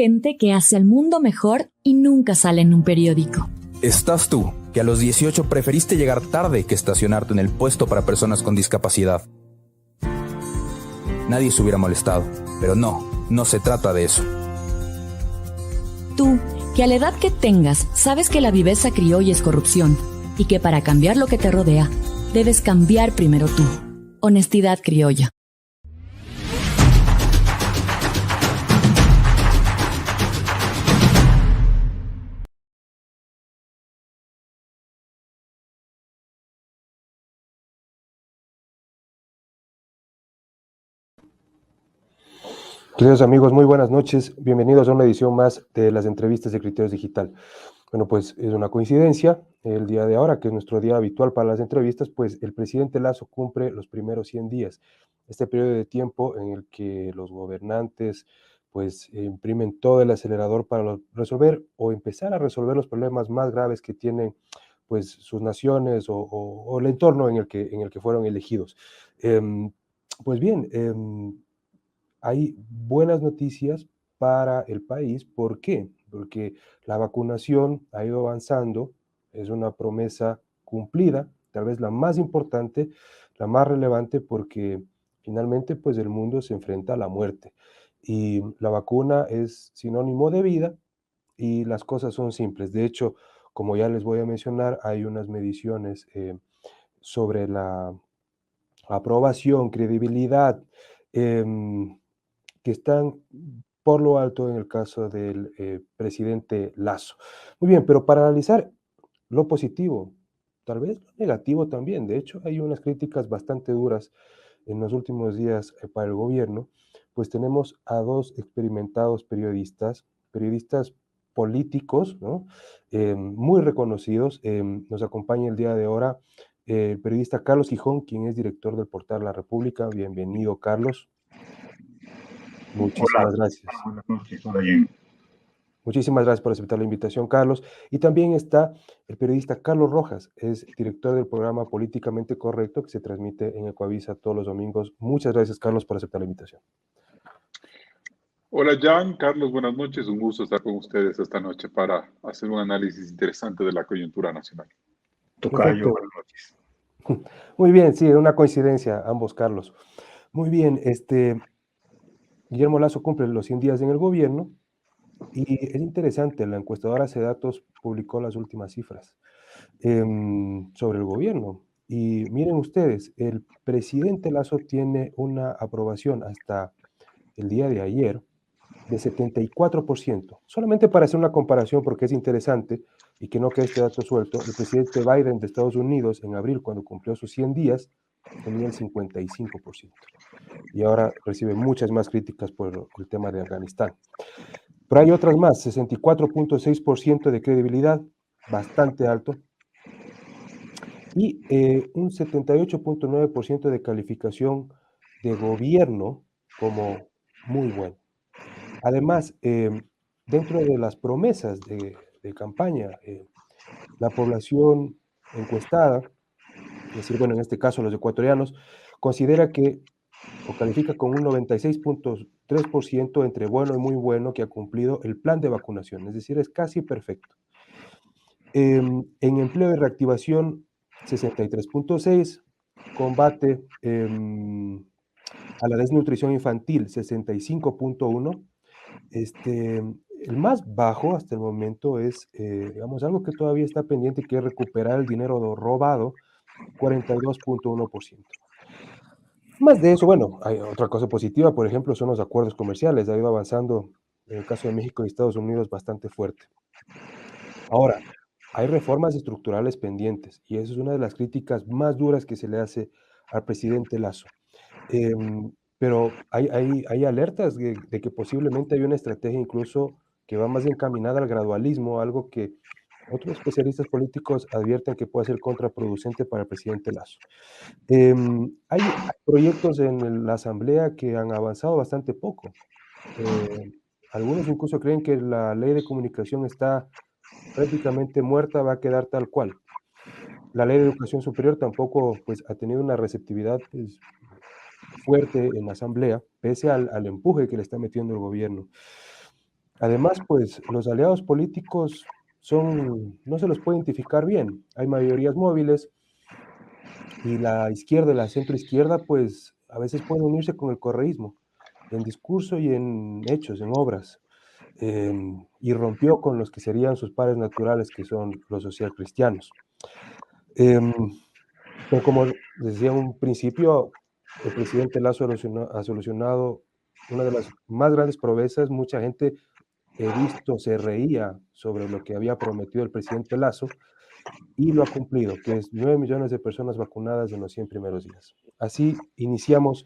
gente que hace al mundo mejor y nunca sale en un periódico. Estás tú, que a los 18 preferiste llegar tarde que estacionarte en el puesto para personas con discapacidad. Nadie se hubiera molestado, pero no se trata de eso. Tú, que a la edad que tengas, sabes que la viveza criolla es corrupción y que para cambiar lo que te rodea, debes cambiar primero tú. Honestidad criolla. Queridos amigos, muy buenas noches. Bienvenidos a una edición más de las entrevistas de Criterios Digital. Bueno, pues es una coincidencia. El día de ahora, que es nuestro día habitual para las entrevistas, pues el presidente Lasso cumple los primeros 100 días. Este periodo de tiempo en el que los gobernantes pues imprimen todo el acelerador para resolver o empezar a resolver los problemas más graves que tienen pues sus naciones o el entorno en el que fueron elegidos. Pues bien, hay buenas noticias para el país. ¿Por qué? Porque la vacunación ha ido avanzando, es una promesa cumplida, tal vez la más importante, la más relevante, porque finalmente pues el mundo se enfrenta a la muerte y la vacuna es sinónimo de vida y las cosas son simples. De hecho, como ya les voy a mencionar, hay unas mediciones sobre la aprobación, credibilidad, eh, que están por lo alto en el caso del presidente Lasso. Muy bien, pero para analizar lo positivo, tal vez lo negativo también, de hecho hay unas críticas bastante duras en los últimos días para el gobierno, pues tenemos a dos experimentados periodistas políticos, ¿no? Muy reconocidos. Nos acompaña el día de ahora el periodista Carlos Gijón, quien es director del portal La República. Bienvenido, Carlos. Hola, Muchísimas gracias. buenas noches, hola Jen. Muchísimas gracias por aceptar la invitación, Carlos. Y también está el periodista Carlos Rojas, es director del programa Políticamente Correcto, que se transmite en Ecuavisa todos los domingos. Muchas gracias, Carlos, por aceptar la invitación. Hola Jan, Carlos, buenas noches. Un gusto estar con ustedes esta noche para hacer un análisis interesante de la coyuntura nacional. Tocayo, buenas noches. Muy bien, sí, una coincidencia, ambos, Carlos. Muy bien, Guillermo Lasso cumple los 100 días en el gobierno y es interesante, la encuestadora Cedatos publicó las últimas cifras sobre el gobierno. Y miren ustedes, el presidente Lasso tiene una aprobación hasta el día de ayer de 74%. Solamente para hacer una comparación, porque es interesante y que no quede este dato suelto, el presidente Biden de Estados Unidos en abril, cuando cumplió sus 100 días, tenía el 55%. Y ahora recibe muchas más críticas por el tema de Afganistán. Pero hay otras más, 64.6% de credibilidad, bastante alto, y un 78.9% de calificación de gobierno como muy bueno. Además, dentro de las promesas de campaña, la población encuestada, es decir, bueno, en este caso los ecuatorianos, considera que o califica con un 96.3% entre bueno y muy bueno que ha cumplido el plan de vacunación, es decir, es casi perfecto. En empleo y reactivación, 63.6%, combate a la desnutrición infantil, 65.1%. El más bajo hasta el momento es, digamos, algo que todavía está pendiente, que es recuperar el dinero robado, 42.1%. Más de eso, bueno, hay otra cosa positiva, por ejemplo, son los acuerdos comerciales. Ha ido avanzando, en el caso de México y Estados Unidos, bastante fuerte. Ahora, hay reformas estructurales pendientes y eso es una de las críticas más duras que se le hace al presidente Lasso. Pero hay alertas de que posiblemente hay una estrategia incluso que va más encaminada al gradualismo, algo que otros especialistas políticos advierten que puede ser contraproducente para el presidente Lasso. Hay proyectos en la Asamblea que han avanzado bastante poco. Algunos incluso creen que la ley de comunicación está prácticamente muerta, va a quedar tal cual. La ley de educación superior tampoco pues, ha tenido una receptividad pues, fuerte en la Asamblea, pese al empuje que le está metiendo el gobierno. Además, pues los aliados políticos no se los puede identificar bien. Hay mayorías móviles y la izquierda y la centroizquierda, pues a veces pueden unirse con el correísmo en discurso y en hechos, en obras. Y rompió con los que serían sus pares naturales, que son los socialcristianos. Em, pero como decía en un principio, el presidente Lazo ha solucionado una de las más grandes proezas. Mucha gente, he visto, se reía sobre lo que había prometido el presidente Lazo y lo ha cumplido, que es 9 millones de personas vacunadas en los 100 primeros días. Así iniciamos.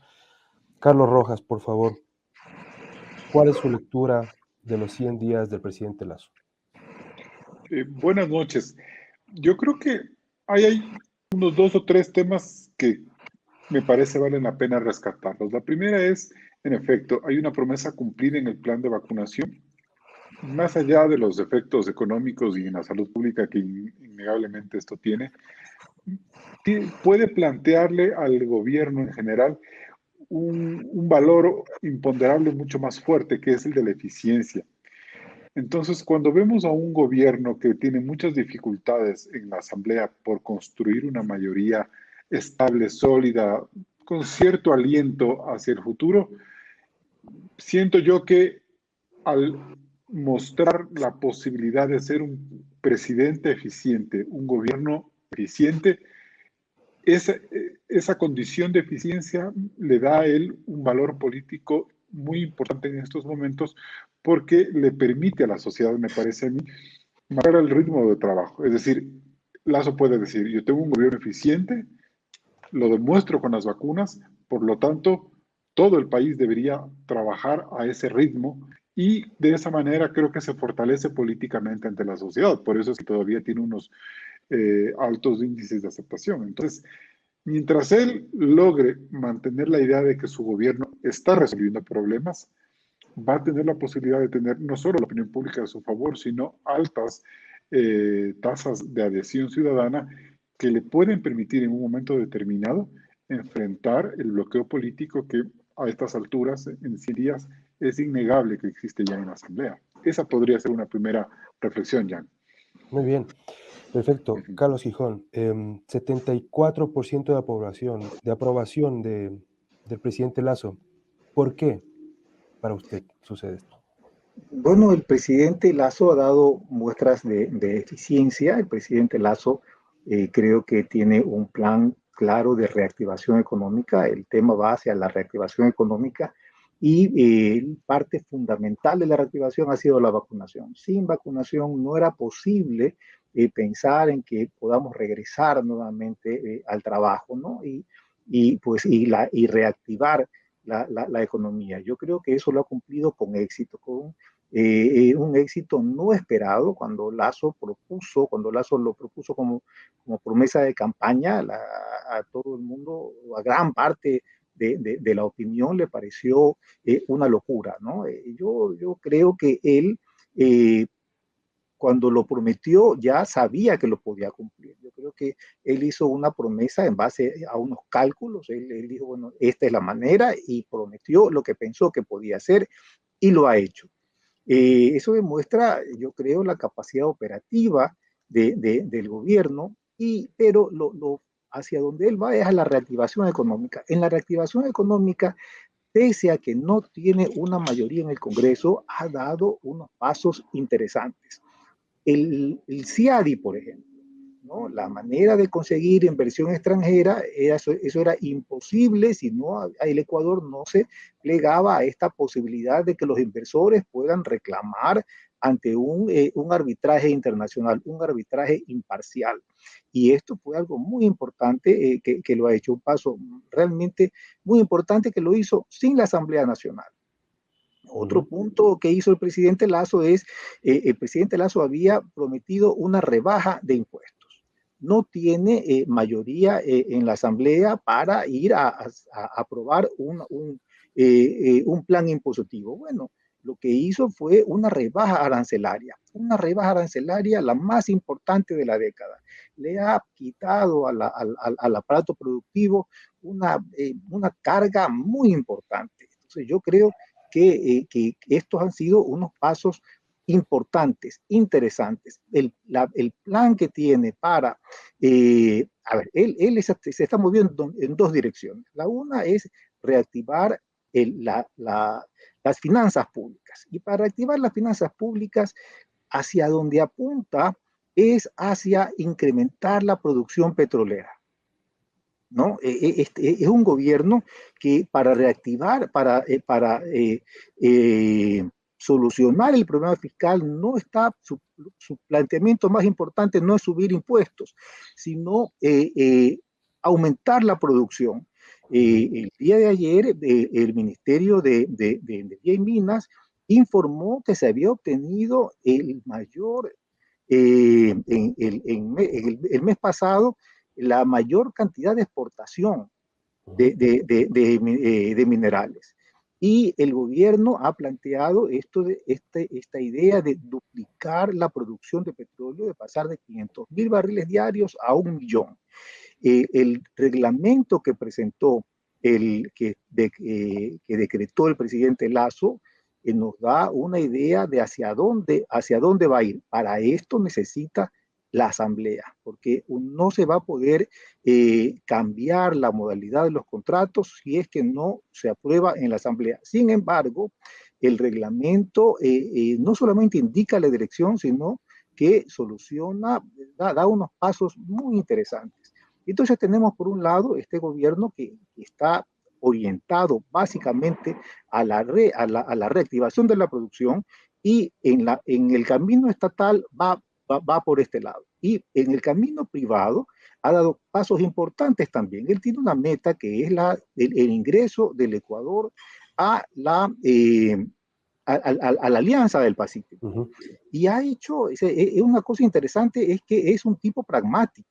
Carlos Rojas, por favor, ¿cuál es su lectura de los 100 días del presidente Lazo? Buenas noches. Yo creo que hay unos dos o tres temas que me parece valen la pena rescatarlos. La primera es, en efecto, hay una promesa cumplida en el plan de vacunación, más allá de los efectos económicos y en la salud pública que innegablemente esto tiene, puede plantearle al gobierno en general un valor imponderable mucho más fuerte, que es el de la eficiencia. Entonces, cuando vemos a un gobierno que tiene muchas dificultades en la Asamblea por construir una mayoría estable, sólida, con cierto aliento hacia el futuro, siento yo que al mostrar la posibilidad de ser un presidente eficiente, un gobierno eficiente, esa condición de eficiencia le da a él un valor político muy importante en estos momentos porque le permite a la sociedad, me parece a mí, marcar el ritmo de trabajo. Es decir, Lazo puede decir, yo tengo un gobierno eficiente, lo demuestro con las vacunas, por lo tanto, todo el país debería trabajar a ese ritmo y de esa manera creo que se fortalece políticamente ante la sociedad. Por eso es que todavía tiene unos altos índices de aceptación. Entonces, mientras él logre mantener la idea de que su gobierno está resolviendo problemas, va a tener la posibilidad de tener no solo la opinión pública a su favor, sino altas tasas de adhesión ciudadana que le pueden permitir en un momento determinado enfrentar el bloqueo político que a estas alturas, en 100 días, es innegable que existe ya en la Asamblea. Esa podría ser una primera reflexión, Jan. Muy bien, perfecto. Ujú. Carlos Gijón, 74% de aprobación del presidente Lazo. ¿Por qué para usted sucede esto? Bueno, el presidente Lazo ha dado muestras de eficiencia. El presidente Lazo creo que tiene un plan claro de reactivación económica. El tema va hacia la reactivación económica y parte fundamental de la reactivación ha sido la vacunación. Sin vacunación no era posible pensar en que podamos regresar nuevamente al trabajo, ¿no? Y reactivar la economía. Yo creo que eso lo ha cumplido con éxito, con un éxito no esperado cuando Lazo lo propuso como promesa de campaña, a todo el mundo, a gran parte de la opinión le pareció una locura, ¿no? Yo creo que él, cuando lo prometió, ya sabía que lo podía cumplir. Yo creo que él hizo una promesa en base a unos cálculos. Él dijo, bueno, esta es la manera y prometió lo que pensó que podía hacer y lo ha hecho. Eso demuestra, yo creo, la capacidad operativa del gobierno, pero hacia donde él va es a la reactivación económica. En la reactivación económica, pese a que no tiene una mayoría en el Congreso, ha dado unos pasos interesantes. El CIADI, por ejemplo, ¿no? La manera de conseguir inversión extranjera, eso era imposible si no el Ecuador no se plegaba a esta posibilidad de que los inversores puedan reclamar ante un arbitraje internacional, un arbitraje imparcial. Y esto fue algo muy importante que lo ha hecho, un paso realmente muy importante que lo hizo sin la Asamblea Nacional. Otro punto que hizo el presidente Lazo es, el presidente Lazo había prometido una rebaja de impuestos. No tiene mayoría en la Asamblea para ir a aprobar un plan impositivo. Bueno, lo que hizo fue una rebaja arancelaria la más importante de la década. Le ha quitado al aparato productivo una carga muy importante. Entonces yo creo que estos han sido unos pasos importantes, interesantes. El plan que tiene para, a ver, se está moviendo en dos direcciones. La una es reactivar las finanzas públicas. Y para reactivar las finanzas públicas, hacia donde apunta es hacia incrementar la producción petrolera, ¿no? Es un gobierno que para reactivar, solucionar el problema fiscal, no está, su planteamiento más importante no es subir impuestos, sino aumentar la producción. El día de ayer, el Ministerio de Energía y Minas informó que se había obtenido el mayor, el mes pasado, la mayor cantidad de exportación de minerales. Y el gobierno ha planteado esta idea de duplicar la producción de petróleo, de pasar de 500.000 barriles diarios a 1 millón. El reglamento que presentó, que decretó el presidente Lasso, nos da una idea de hacia dónde va a ir. Para esto necesita la asamblea, porque no se va a poder cambiar la modalidad de los contratos si es que no se aprueba en la asamblea. Sin embargo, el reglamento no solamente indica la dirección, sino que soluciona, da unos pasos muy interesantes. Entonces tenemos por un lado este gobierno que está orientado básicamente a la reactivación de la producción, y en el camino estatal va por este lado. Y en el camino privado ha dado pasos importantes también. Él tiene una meta que es el ingreso del Ecuador a la Alianza del Pacífico. Y ha hecho, una cosa interesante es que es un tipo pragmático.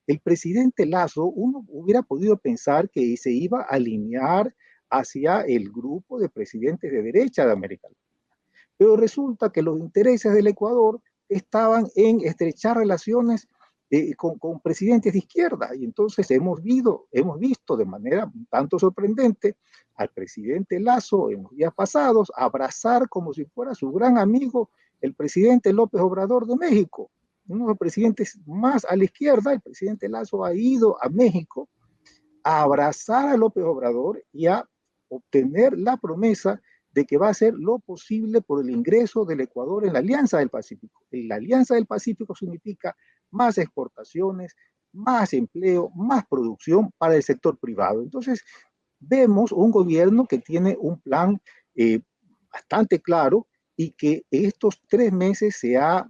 El presidente Lasso, uno hubiera podido pensar que se iba a alinear hacia el grupo de presidentes de derecha de América Latina. Pero resulta que los intereses del Ecuador estaban en estrechar relaciones con presidentes de izquierda. Y entonces hemos visto de manera un tanto sorprendente al presidente Lasso en los días pasados abrazar como si fuera su gran amigo el presidente López Obrador de México. Uno de los presidentes más a la izquierda. El presidente Lasso ha ido a México a abrazar a López Obrador y a obtener la promesa de que va a hacer lo posible por el ingreso del Ecuador en la Alianza del Pacífico. Y la Alianza del Pacífico significa más exportaciones, más empleo, más producción para el sector privado. Entonces, vemos un gobierno que tiene un plan bastante claro, y que estos 3 meses se ha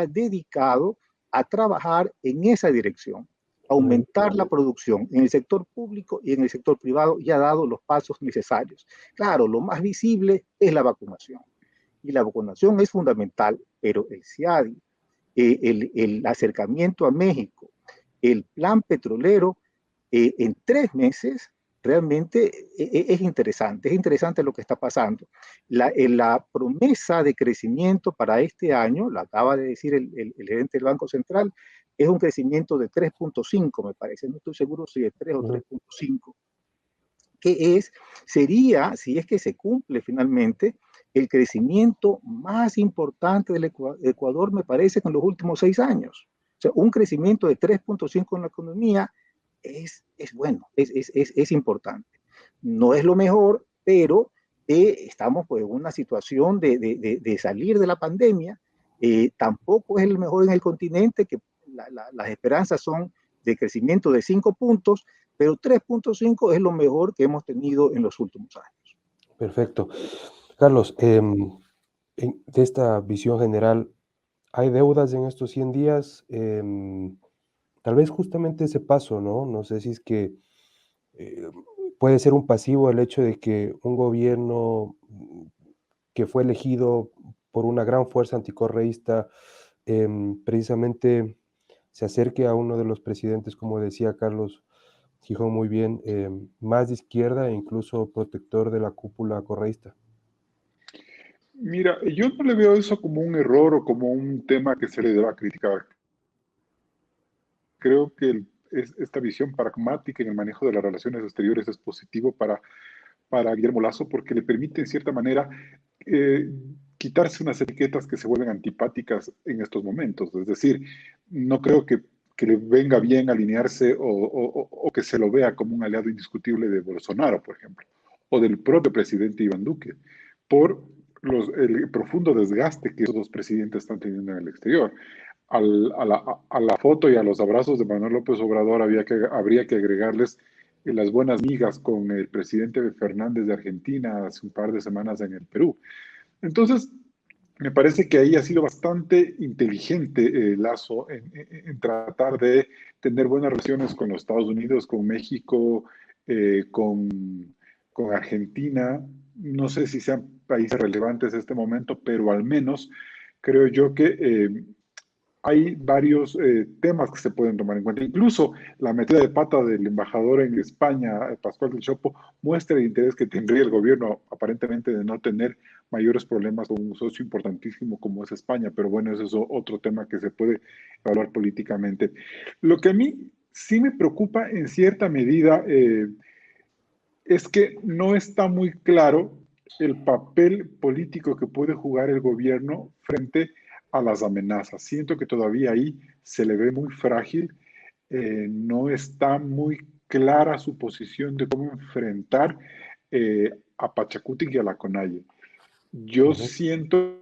dedicado a trabajar en esa dirección, aumentar la producción en el sector público y en el sector privado, y ha dado los pasos necesarios. Claro, lo más visible es la vacunación, y la vacunación es fundamental, pero el CIADI, el acercamiento a México, el plan petrolero, en 3 meses, realmente es interesante lo que está pasando. La promesa de crecimiento para este año, lo acaba de decir el gerente del Banco Central, es un crecimiento de 3.5, me parece, no estoy seguro si de 3 o 3.5, que sería, si es que se cumple finalmente, el crecimiento más importante del Ecuador, me parece, en los últimos 6 años. O sea, un crecimiento de 3.5 en la economía es bueno, es importante. No es lo mejor, pero estamos pues, en una situación de salir de la pandemia. Tampoco es el mejor en el continente, que las esperanzas son de crecimiento de 5 puntos, pero 3.5 es lo mejor que hemos tenido en los últimos años. Perfecto. Carlos, de esta visión general, ¿hay deudas en estos 100 días? Tal vez justamente ese paso, ¿no? No sé si es que puede ser un pasivo el hecho de que un gobierno que fue elegido por una gran fuerza anticorreísta precisamente se acerque a uno de los presidentes, como decía Carlos Gijón muy bien, más de izquierda e incluso protector de la cúpula correísta. Mira, yo no le veo eso como un error o como un tema que se le deba criticar. Creo que esta visión pragmática en el manejo de las relaciones exteriores es positivo para para Guillermo Lasso porque le permite, en cierta manera, eh, quitarse unas etiquetas que se vuelven antipáticas en estos momentos. Es decir, no creo que le venga bien alinearse o que se lo vea como un aliado indiscutible de Bolsonaro, por ejemplo, o del propio presidente Iván Duque, por el profundo desgaste que esos dos presidentes están teniendo en el exterior. A la foto y a los abrazos de Manuel López Obrador habría que agregarles las buenas migas con el presidente Fernández de Argentina hace un par de semanas en el Perú. Entonces, me parece que ahí ha sido bastante inteligente Lasso en tratar de tener buenas relaciones con los Estados Unidos, con México, con Argentina. No sé si sean países relevantes en este momento, pero al menos creo yo que hay varios temas que se pueden tomar en cuenta. Incluso la metida de pata del embajador en España, Pascual del Chopo, muestra el interés que tendría el gobierno aparentemente de no tener mayores problemas con un socio importantísimo como es España. Pero bueno, ese es otro tema que se puede evaluar políticamente. Lo que a mí sí me preocupa en cierta medida es que no está muy claro el papel político que puede jugar el gobierno frente a las amenazas. Siento que todavía ahí se le ve muy frágil, no está muy clara su posición de cómo enfrentar a Pachacutic y a la CONAIE. Yo siento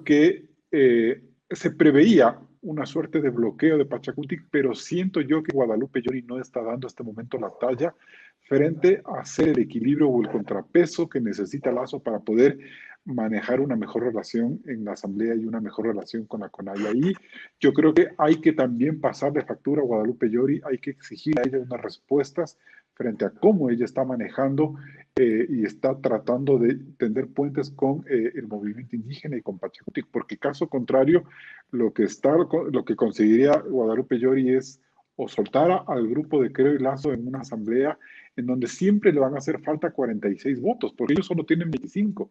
que se preveía una suerte de bloqueo de Pachacutic, pero siento yo que Guadalupe Llori no está dando hasta este momento la talla frente a hacer el equilibrio o el contrapeso que necesita Lasso para poder manejar una mejor relación en la Asamblea y una mejor relación con la CONAIE. Ahí yo creo que hay que también pasarle factura a Guadalupe Llori, hay que exigir a ella unas respuestas frente a cómo ella está manejando y está tratando de tender puentes con el movimiento indígena y con Pachacutic, porque caso contrario, lo que conseguiría Guadalupe Llori es o soltar al grupo de Creo y Lasso en una asamblea en donde siempre le van a hacer falta 46 votos, porque ellos solo tienen 25.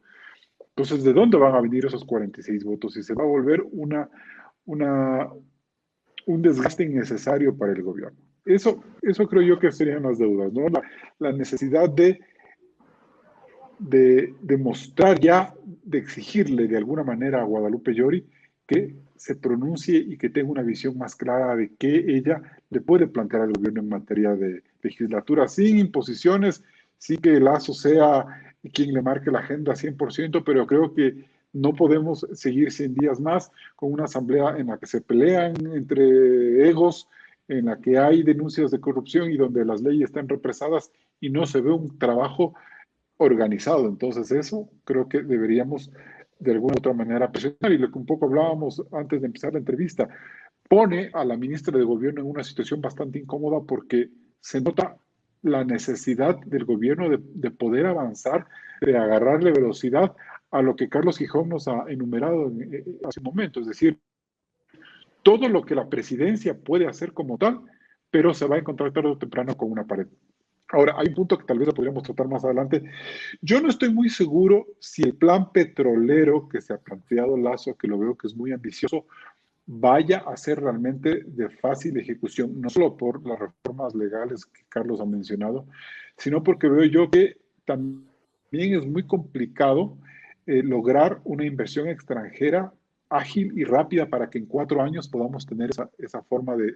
Entonces, ¿de dónde van a venir esos 46 votos? Y se va a volver un desgaste innecesario para el gobierno. Eso creo yo que serían las deudas, ¿no? La necesidad de mostrar ya, de exigirle de alguna manera a Guadalupe Llori que se pronuncie y que tenga una visión más clara de qué ella le puede plantear al gobierno en materia de legislatura, sin imposiciones, sí que Lasso sea quien le marque la agenda 100%, pero creo que no podemos seguir 100 días más con una asamblea en la que se pelean entre egos, en la que hay denuncias de corrupción y donde las leyes están represadas y no se ve un trabajo organizado. Entonces eso creo que deberíamos de alguna u otra manera presionar, y lo que un poco hablábamos antes de empezar la entrevista, pone a la ministra de Gobierno en una situación bastante incómoda porque se nota la necesidad del gobierno de poder avanzar, de agarrarle velocidad a lo que Carlos Gijón nos ha enumerado hace un momento, es decir, todo lo que la presidencia puede hacer como tal, pero se va a encontrar tarde o temprano con una pared. Ahora, hay un punto que tal vez lo podríamos tratar más adelante. Yo no estoy muy seguro si el plan petrolero que se ha planteado Lasso, que lo veo que es muy ambicioso, vaya a ser realmente de fácil ejecución, no solo por las reformas legales que Carlos ha mencionado, sino porque veo yo que también es muy complicado lograr una inversión extranjera ágil y rápida para que en 4 años podamos tener esa forma de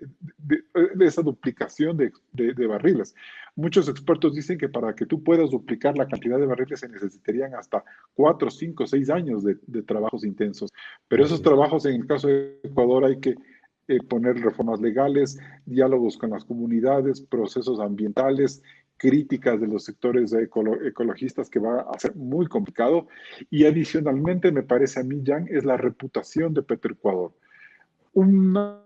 esa duplicación de barriles. Muchos expertos dicen que para que tú puedas duplicar la cantidad de barriles se necesitarían hasta 4, 5, 6 años de trabajos intensos. Pero esos trabajos, en el caso de Ecuador, hay que poner reformas legales, diálogos con las comunidades, procesos ambientales, críticas de los sectores ecologistas, que va a ser muy complicado. Y adicionalmente, me parece a mí, Jan, es la reputación de Petroecuador. Una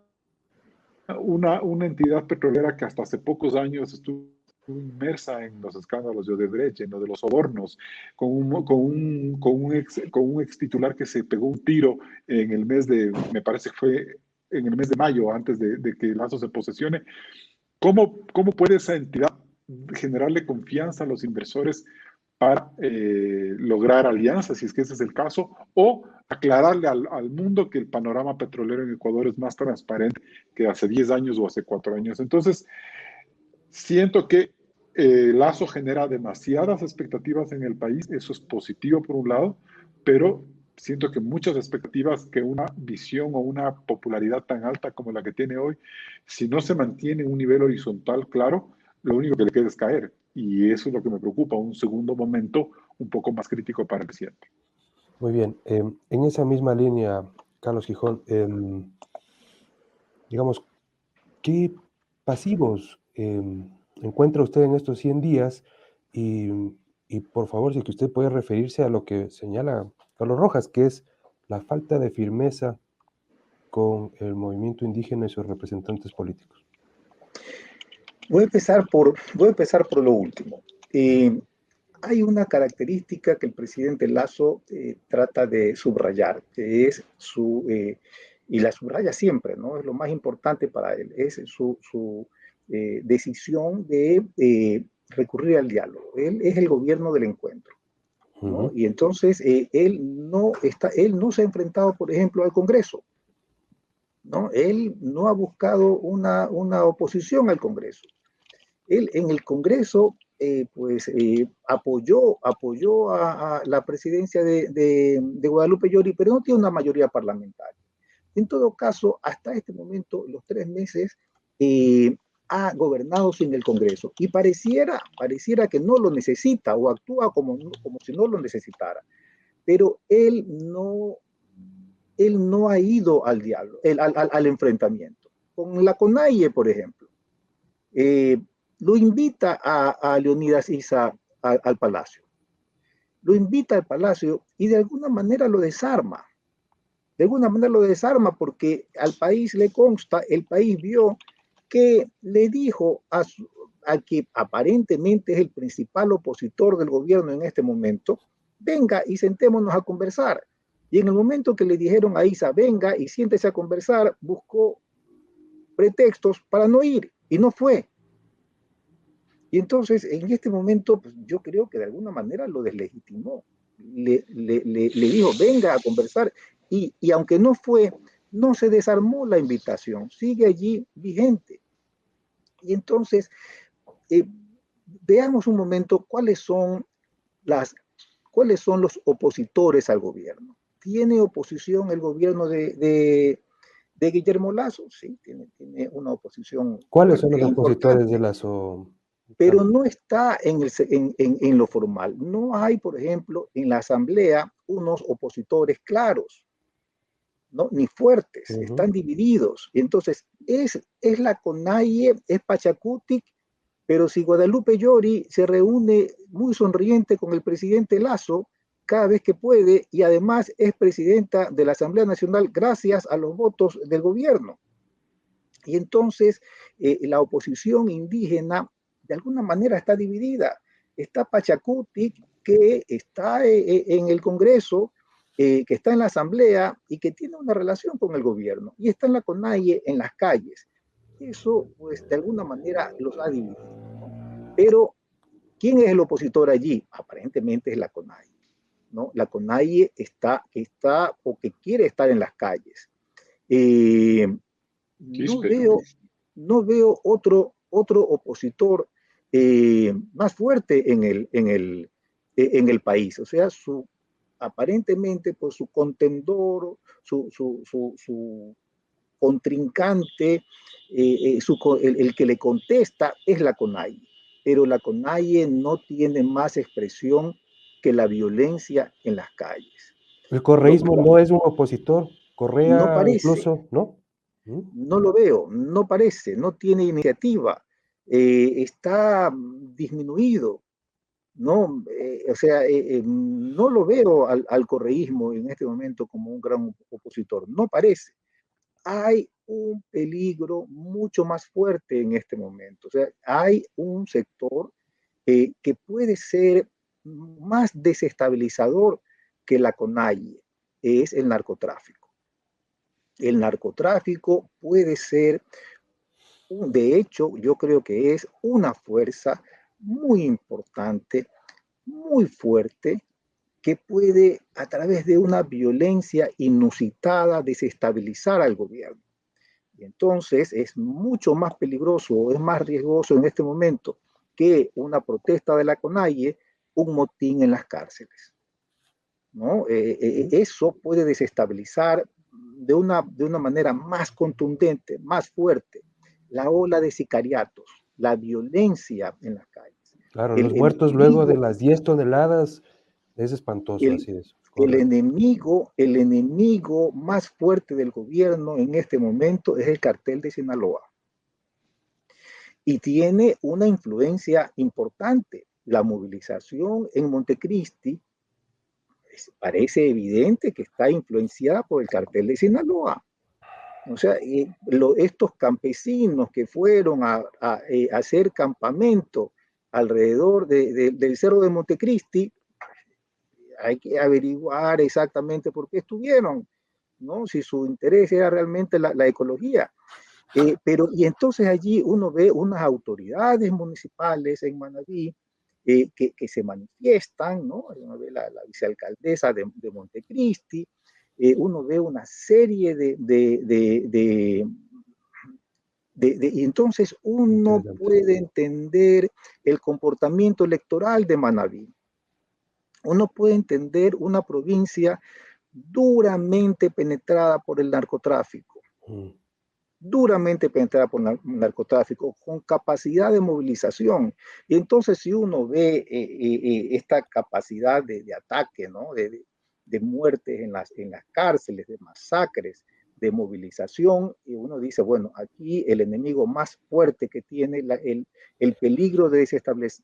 entidad petrolera que hasta hace pocos años estuvo inmersa en los escándalos de Odebrecht, en lo de los sobornos, con un ex titular que se pegó un tiro en el mes de, me parece que fue en el mes de mayo, antes de que Lasso se posesione. ¿Cómo puede esa entidad generarle confianza a los inversores para lograr alianzas, si es que ese es el caso, o aclararle al mundo que el panorama petrolero en Ecuador es más transparente que hace 10 años o hace 4 años? Entonces, siento que Lazo genera demasiadas expectativas en el país, eso es positivo por un lado, pero siento que muchas expectativas, que una visión o una popularidad tan alta como la que tiene hoy, si no se mantiene en un nivel horizontal claro, lo único que le queda es caer. Y eso es lo que me preocupa, un segundo momento un poco más crítico para el presidente. Muy bien. En esa misma línea, Carlos Gijón, digamos, ¿qué pasivos encuentra usted en estos 100 días? Y, y por favor, si que usted puede referirse a lo que señala Carlos Rojas, que es la falta de firmeza con el movimiento indígena y sus representantes políticos. Voy a empezar por lo último. Hay una característica que el presidente Lazo trata de subrayar, que es y la subraya siempre, ¿no? Es lo más importante para él, es su decisión de recurrir al diálogo. Él es el gobierno del encuentro, ¿no? Y entonces él no se ha enfrentado, por ejemplo, al Congreso, ¿no? Él no ha buscado una oposición al Congreso. Él en el Congreso apoyó a la presidencia de Guadalupe Llori, pero no tiene una mayoría parlamentaria. En todo caso, hasta este momento, los 3 meses, ha gobernado sin el Congreso y pareciera que no lo necesita o actúa como si no lo necesitara. Pero él no ha ido al diálogo, al enfrentamiento. Con la CONAIE, por ejemplo, lo invita a Leonidas Issa al Palacio. Lo invita al Palacio y de alguna manera lo desarma. De alguna manera lo desarma porque al país le consta, el país vio que le dijo a que aparentemente es el principal opositor del gobierno en este momento, venga y sentémonos a conversar. Y en el momento que le dijeron a Issa, venga y siéntese a conversar, buscó pretextos para no ir y no fue. Y entonces, en este momento, pues, yo creo que de alguna manera lo deslegitimó. Le dijo, venga a conversar. Y aunque no fue, no se desarmó la invitación, sigue allí vigente. Y entonces, veamos un momento cuáles son los opositores al gobierno. ¿Tiene oposición el gobierno de Guillermo Lazo? Sí, tiene una oposición. ¿Cuáles son los opositores de Lazo? Pero no está en lo formal. No hay, por ejemplo, en la Asamblea unos opositores claros, ¿no? Ni fuertes, están divididos. Y entonces es la CONAIE, es Pachacutic, pero si Guadalupe Llori se reúne muy sonriente con el presidente Lazo cada vez que puede y además es presidenta de la Asamblea Nacional gracias a los votos del gobierno. Y entonces la oposición indígena de alguna manera está dividida. Está Pachacutic, que está en el Congreso, que está en la Asamblea y que tiene una relación con el gobierno. Y está en la CONAIE en las calles. Eso, pues, de alguna manera los ha dividido, ¿no? Pero, ¿quién es el opositor allí? Aparentemente es la CONAIE, ¿no? La CONAIE está o que quiere estar en las calles. No veo otro opositor más fuerte en el país. O sea, aparentemente por su contendor, su contrincante, el que le contesta es la CONAIE. Pero la CONAIE no tiene más expresión que la violencia en las calles. ¿El correísmo no es un opositor? ¿Correa no parece, incluso? ¿No? No lo veo, no parece, no tiene iniciativa, está disminuido, ¿no? O sea, no lo veo al correísmo en este momento como un gran opositor, no parece. Hay un peligro mucho más fuerte en este momento, o sea, hay un sector que puede ser más desestabilizador que la CONAIE, es el narcotráfico. El narcotráfico puede ser, de hecho, yo creo que es una fuerza muy importante, muy fuerte, que puede, a través de una violencia inusitada, desestabilizar al gobierno. Y entonces es mucho más peligroso, es más riesgoso en este momento que una protesta de la CONAIE, un motín en las cárceles, ¿no? Eso puede desestabilizar de una manera más contundente, más fuerte, la ola de sicariatos, la violencia en las calles. Claro, los muertos luego de las 10 toneladas es espantoso, así es. El enemigo más fuerte del gobierno en este momento es el cartel de Sinaloa. Y tiene una influencia importante. La movilización en Montecristi parece evidente que está influenciada por el cartel de Sinaloa. O sea, estos campesinos que fueron a hacer campamento alrededor del Cerro de Montecristi, hay que averiguar exactamente por qué estuvieron, ¿no? Si su interés era realmente la ecología. Y entonces allí uno ve unas autoridades municipales en Manabí que se manifiestan, ¿no? Uno ve la vicealcaldesa de Montecristi, uno ve una serie y entonces uno puede entender el comportamiento electoral de Manabí. Uno puede entender una provincia duramente penetrada por el narcotráfico, duramente penetrada por el narcotráfico, con capacidad de movilización. Y entonces si uno ve esta capacidad de ataque, ¿no? de muertes en las cárceles, de masacres, de movilización, y uno dice, bueno, aquí el enemigo más fuerte que tiene, el peligro de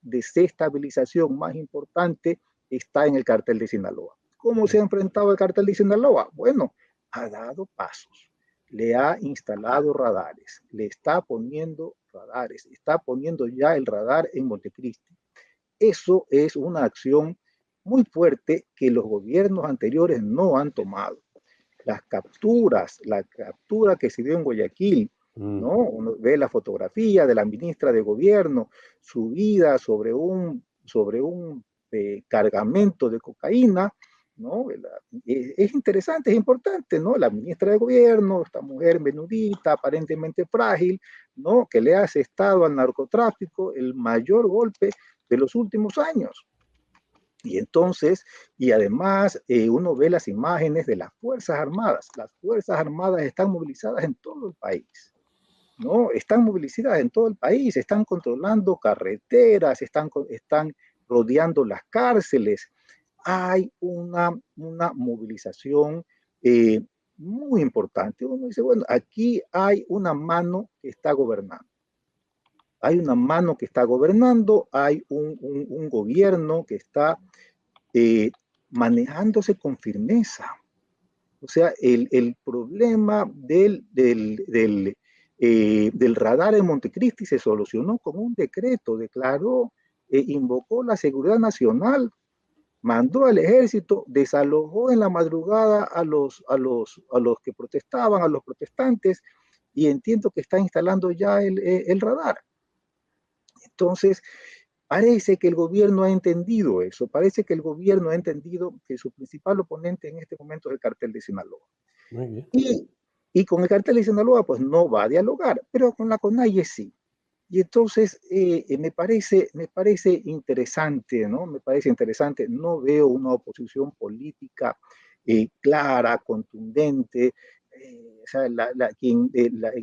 desestabilización más importante está en el cartel de Sinaloa. ¿Cómo se ha enfrentado el cartel de Sinaloa? Bueno, ha dado pasos, le ha instalado radares, le está poniendo radares, está poniendo ya el radar en Montecristi. Eso es una acción muy fuerte que los gobiernos anteriores no han tomado. La captura que se dio en Guayaquil, ¿no? Uno ve la fotografía de la ministra de Gobierno subida sobre un cargamento de cocaína, ¿no? Es interesante, es importante, ¿no? La ministra de Gobierno, esta mujer menudita, aparentemente frágil, ¿no? Que le ha asestado al narcotráfico el mayor golpe de los últimos años. Y entonces, y además uno ve las imágenes de las Fuerzas Armadas. Las Fuerzas Armadas están movilizadas en todo el país, ¿no? Están movilizadas en todo el país, están controlando carreteras, están rodeando las cárceles. Hay una movilización muy importante. Uno dice, bueno, aquí hay una mano que está gobernando. Hay una mano que está gobernando, hay un gobierno que está manejándose con firmeza. O sea, el problema del radar en Montecristi se solucionó con un decreto, declaró, invocó la seguridad nacional, mandó al ejército, desalojó en la madrugada a los que protestaban, a los protestantes, y entiendo que está instalando ya el radar. Entonces, parece que el gobierno ha entendido eso, parece que el gobierno ha entendido que su principal oponente en este momento es el cartel de Sinaloa. Muy bien. Y con el cartel de Sinaloa pues no va a dialogar, pero con la CONAIE sí. Y entonces me parece interesante, ¿no? Me parece interesante, no veo una oposición política clara, contundente, o sea, en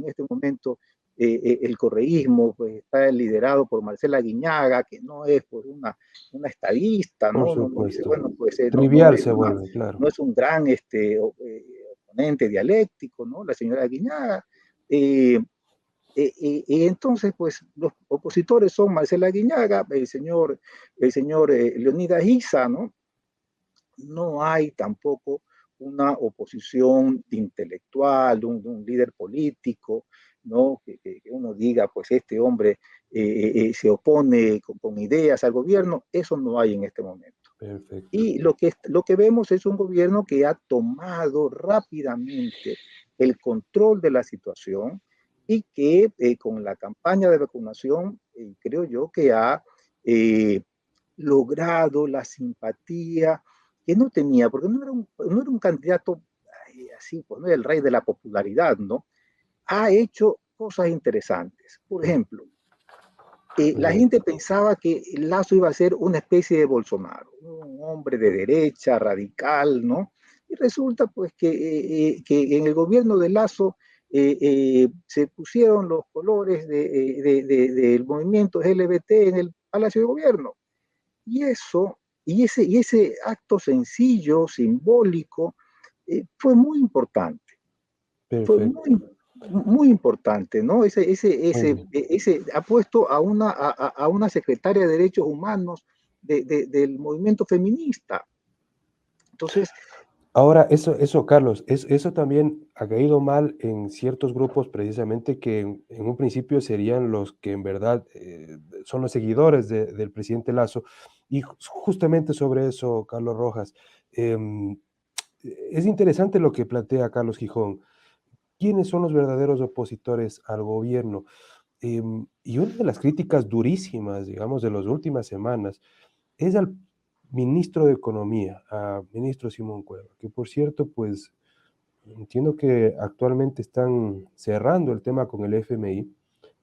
este momento el correísmo pues, está liderado por Marcela Guiñaga, que no es pues, una estadista, ¿no? No dice, bueno, pues, trivial se vuelve, claro. No es un gran oponente dialéctico, ¿no? La señora Guiñaga. Y entonces, pues, los opositores son Marcela Guiñaga, el señor Leonidas Issa, ¿no? No hay tampoco una oposición intelectual, un líder político, ¿no? Que uno diga, pues este hombre se opone con ideas al gobierno, eso no hay en este momento. Perfecto. Y lo que vemos es un gobierno que ha tomado rápidamente el control de la situación y que con la campaña de vacunación creo yo que ha logrado la simpatía que no tenía, porque no era un candidato así, pues no era el rey de la popularidad, ¿no? Ha hecho cosas interesantes. Por ejemplo, La gente pensaba que Lasso iba a ser una especie de Bolsonaro, un hombre de derecha, radical, ¿no? Y resulta pues que en el gobierno de Lasso se pusieron los colores del movimiento LGBT en el Palacio de Gobierno. Y eso, y ese acto sencillo, simbólico, fue muy importante. Fue Perfecto. muy importante, ¿no? Ese ha puesto a una secretaria de Derechos Humanos del movimiento feminista. Entonces, Ahora, eso, Carlos, eso también ha caído mal en ciertos grupos, precisamente que en un principio serían los que en verdad son los seguidores del presidente Lasso. Y justamente sobre eso, Carlos Rojas, em, es interesante lo que plantea Carlos Gijón. ¿Quiénes son los verdaderos opositores al gobierno? Y una de las críticas durísimas, digamos, de las últimas semanas es al ministro de Economía, a ministro Simón Cueva, que por cierto, pues entiendo que actualmente están cerrando el tema con el FMI,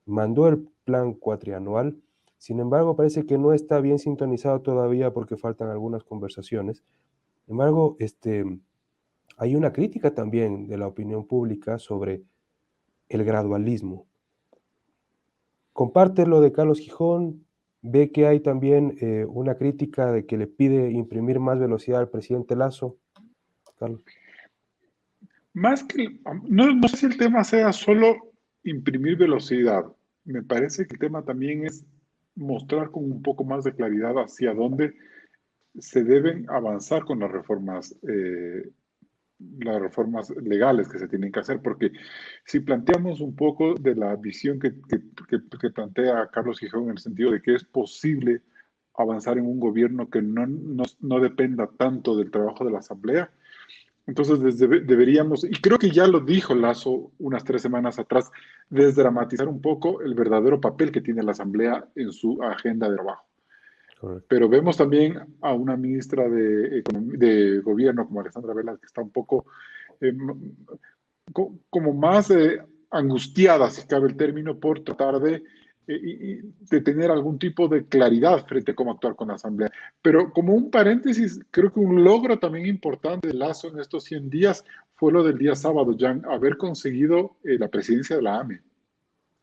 mandó el plan cuatrianual, sin embargo parece que no está bien sintonizado todavía porque faltan algunas conversaciones. Sin embargo, hay una crítica también de la opinión pública sobre el gradualismo. Comparte lo de Carlos Gijón, ve que hay también una crítica de que le pide imprimir más velocidad al presidente Lasso. Carlos. Más que, no sé si el tema sea solo imprimir velocidad. Me parece que el tema también es mostrar con un poco más de claridad hacia dónde se deben avanzar con las reformas legales que se tienen que hacer, porque si planteamos un poco de la visión que plantea Carlos Gijón en el sentido de que es posible avanzar en un gobierno que no dependa tanto del trabajo de la Asamblea, entonces deberíamos, y creo que ya lo dijo Lasso unas 3 semanas atrás, desdramatizar un poco el verdadero papel que tiene la Asamblea en su agenda de trabajo. Correcto. Pero vemos también a una ministra de Gobierno como Alessandra Vela, que está un poco como más angustiada, si cabe el término, por tratar de tener algún tipo de claridad frente a cómo actuar con la Asamblea. Pero como un paréntesis, creo que un logro también importante de Lasso en estos 100 días fue lo del día sábado, Jan, haber conseguido la presidencia de la AME.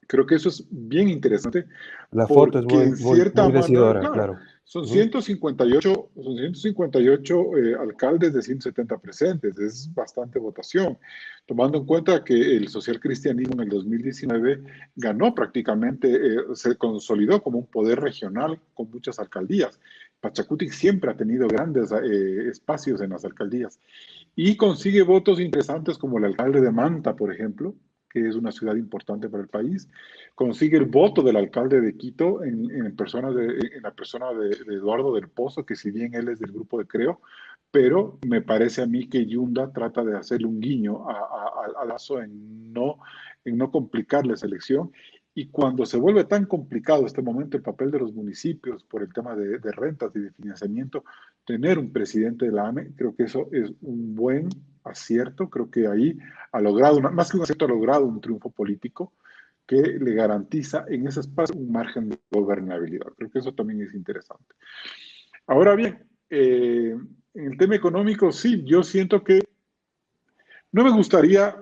Creo que eso es bien interesante, La foto es porque muy, en muy, cierta muy manera, decidora, claro, claro. son 158 alcaldes de 170 presentes, es bastante votación, tomando en cuenta que el socialcristianismo en el 2019 ganó prácticamente, se consolidó como un poder regional con muchas alcaldías. Pachacutic siempre ha tenido grandes espacios en las alcaldías y consigue votos interesantes como el alcalde de Manta, por ejemplo, que es una ciudad importante para el país, consigue el voto del alcalde de Quito en la persona de Eduardo del Pozo, que si bien él es del grupo de Creo, pero me parece a mí que Yunda trata de hacerle un guiño a Lasso en no complicar la elección. Y cuando se vuelve tan complicado este momento el papel de los municipios por el tema de rentas y de financiamiento, tener un presidente de la AME, creo que eso es un buen acierto. Creo que ahí ha logrado, más que un acierto, ha logrado un triunfo político que le garantiza en ese espacio un margen de gobernabilidad. Creo que eso también es interesante. Ahora bien, en el tema económico, sí, yo siento que no me gustaría,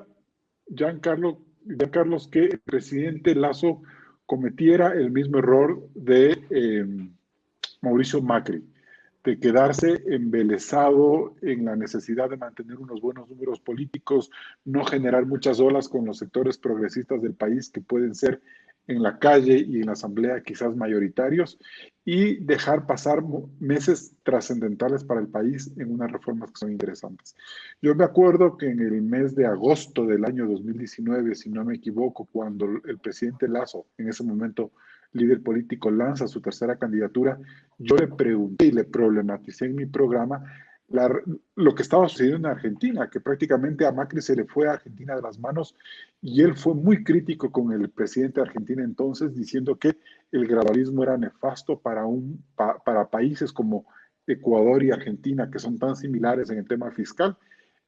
Giancarlo, que el presidente Lasso cometiera el mismo error de Mauricio Macri, de quedarse embelesado en la necesidad de mantener unos buenos números políticos, no generar muchas olas con los sectores progresistas del país que pueden ser en la calle y en la asamblea quizás mayoritarios, y dejar pasar meses trascendentales para el país en unas reformas que son interesantes. Yo me acuerdo que en el mes de agosto del año 2019, si no me equivoco, cuando el presidente Lasso, en ese momento líder político, lanza su tercera candidatura, yo le pregunté y le problematicé en mi programa lo que estaba sucediendo en Argentina, que prácticamente a Macri se le fue a Argentina de las manos y él fue muy crítico con el presidente de Argentina entonces, diciendo que el gradualismo era nefasto para países como Ecuador y Argentina, que son tan similares en el tema fiscal,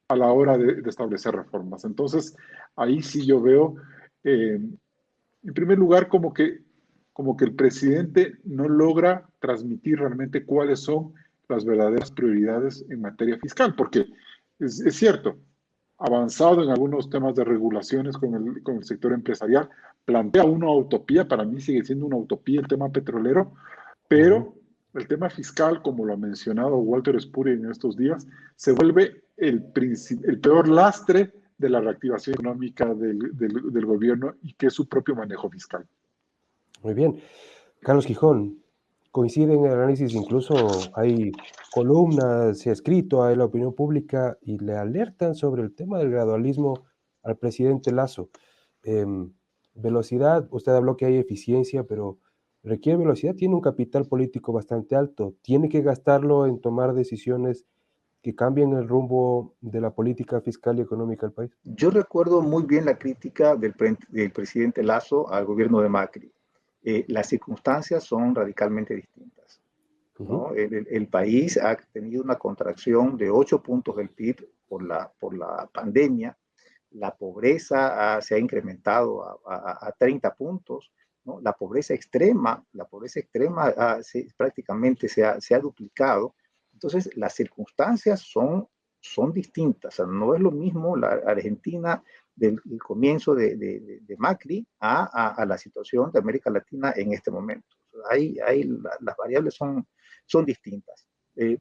a la hora de establecer reformas. Entonces, ahí sí yo veo, en primer lugar, como que como que el presidente no logra transmitir realmente cuáles son las verdaderas prioridades en materia fiscal, porque es cierto, avanzado en algunos temas de regulaciones con el sector empresarial, plantea una utopía, para mí sigue siendo una utopía el tema petrolero, pero el tema fiscal, como lo ha mencionado Walter Spurrier en estos días, se vuelve el peor lastre de la reactivación económica del gobierno y que es su propio manejo fiscal. Muy bien. Carlos Gijón, coincide en el análisis, incluso hay columnas, se ha escrito a la opinión pública y le alertan sobre el tema del gradualismo al presidente Lasso. Velocidad, usted habló que hay eficiencia, pero requiere velocidad, tiene un capital político bastante alto, tiene que gastarlo en tomar decisiones que cambien el rumbo de la política fiscal y económica del país. Yo recuerdo muy bien la crítica del presidente Lasso al gobierno de Macri. Las circunstancias son radicalmente distintas, ¿no? El país ha tenido una contracción de 8 puntos del PIB por la pandemia. La pobreza se ha incrementado a 30 puntos, ¿no? La pobreza extrema prácticamente se ha duplicado. Entonces, las circunstancias son distintas. O sea, no es lo mismo la Argentina del comienzo de Macri a la situación de América Latina en este momento. Las variables son distintas,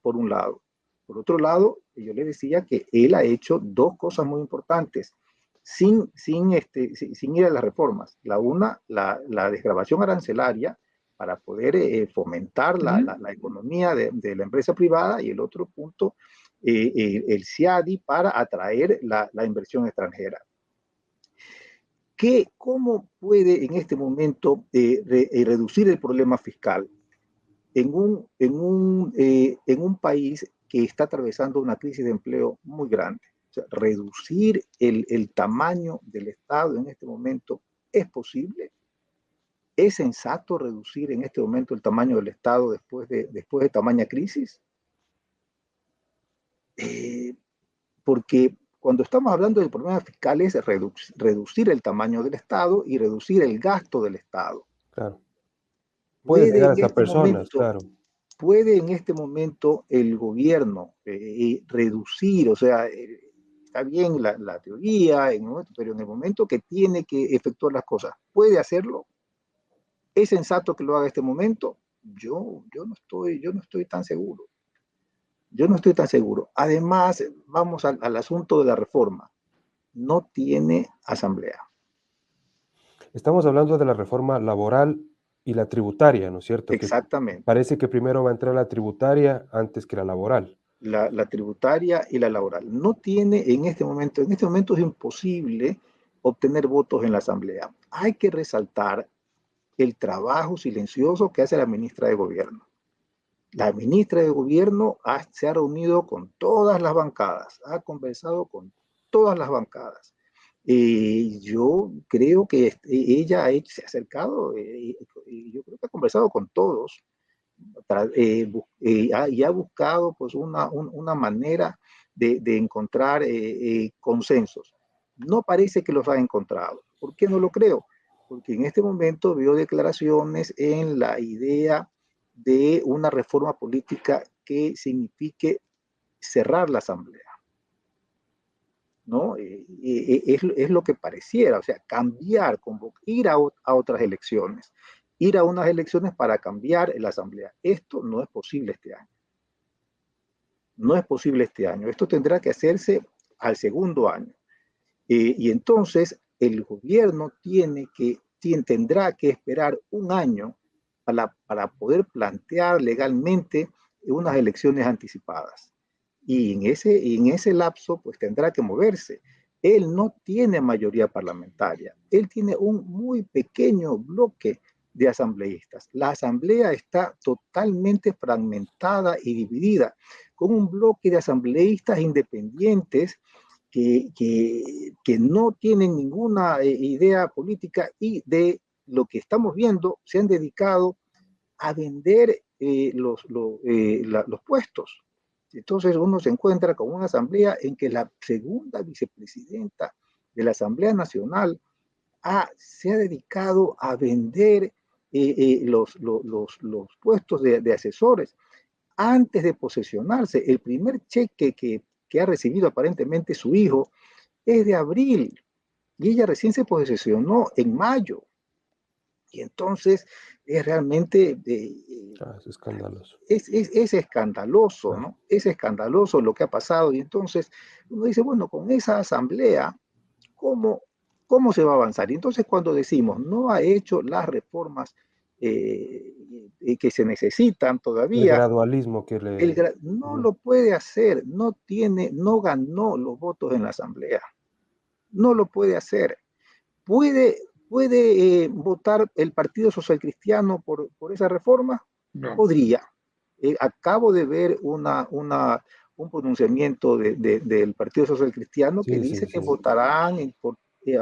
por un lado. Por otro lado, yo le decía que él ha hecho 2 cosas muy importantes sin ir a las reformas. La desgravación arancelaria para poder fomentar la economía de la empresa privada, y el otro punto, el CIADI para atraer la inversión extranjera. ¿Cómo puede en este momento reducir el problema fiscal en un país que está atravesando una crisis de empleo muy grande? O sea, reducir el tamaño del Estado en este momento es posible. ¿Es sensato reducir en este momento el tamaño del Estado después de tamaña crisis? Porque cuando estamos hablando de problemas fiscales, es reducir el tamaño del Estado y reducir el gasto del Estado. Claro. Puede llegar hasta personas, claro. ¿Puede en este momento el gobierno reducir, o sea, está bien la teoría, pero en el momento que tiene que efectuar las cosas, ¿puede hacerlo? ¿Es sensato que lo haga en este momento? Yo no estoy tan seguro. Yo no estoy tan seguro. Además, vamos al asunto de la reforma. No tiene asamblea. Estamos hablando de la reforma laboral y la tributaria, ¿no es cierto? Exactamente. Que parece que primero va a entrar la tributaria antes que la laboral. La tributaria y la laboral. No tiene en este momento es imposible obtener votos en la asamblea. Hay que resaltar el trabajo silencioso que hace la ministra de Gobierno. La ministra de Gobierno se ha reunido con todas las bancadas, ha conversado con todas las bancadas. Yo creo que ella se ha acercado, yo creo que ha conversado con todos y ha buscado pues una manera de encontrar consensos. No parece que los ha encontrado. ¿Por qué no lo creo? Porque en este momento veo declaraciones en la idea de una reforma política que signifique cerrar la asamblea, ¿no? Es lo que pareciera, o sea, cambiar, ir a otras elecciones, ir a unas elecciones para cambiar la asamblea. Esto no es posible este año. No es posible este año. Esto tendrá que hacerse al segundo año. Y entonces el gobierno tendrá que esperar un año para poder plantear legalmente unas elecciones anticipadas. Y en ese lapso, pues tendrá que moverse. Él no tiene mayoría parlamentaria. Él tiene un muy pequeño bloque de asambleístas. La asamblea está totalmente fragmentada y dividida, con un bloque de asambleístas independientes que no tienen ninguna idea política y de lo que estamos viendo se han dedicado a vender los puestos. Entonces uno se encuentra con una asamblea en que la segunda vicepresidenta de la Asamblea Nacional se ha dedicado a vender los puestos de asesores antes de posesionarse. El primer cheque que ha recibido aparentemente su hijo es de abril y ella recién se posesionó en mayo. Y entonces es realmente... es escandaloso. Es escandaloso, ¿no? Es escandaloso lo que ha pasado. Y entonces uno dice, bueno, con esa asamblea, ¿cómo se va a avanzar? Y entonces cuando decimos, no ha hecho las reformas que se necesitan todavía. El gradualismo que le... No lo puede hacer, no ganó los votos en la asamblea. No lo puede hacer. ¿Puede votar el Partido Social Cristiano por esa reforma? No. Podría. Acabo de ver un pronunciamiento del Partido Social Cristiano que dice que votarán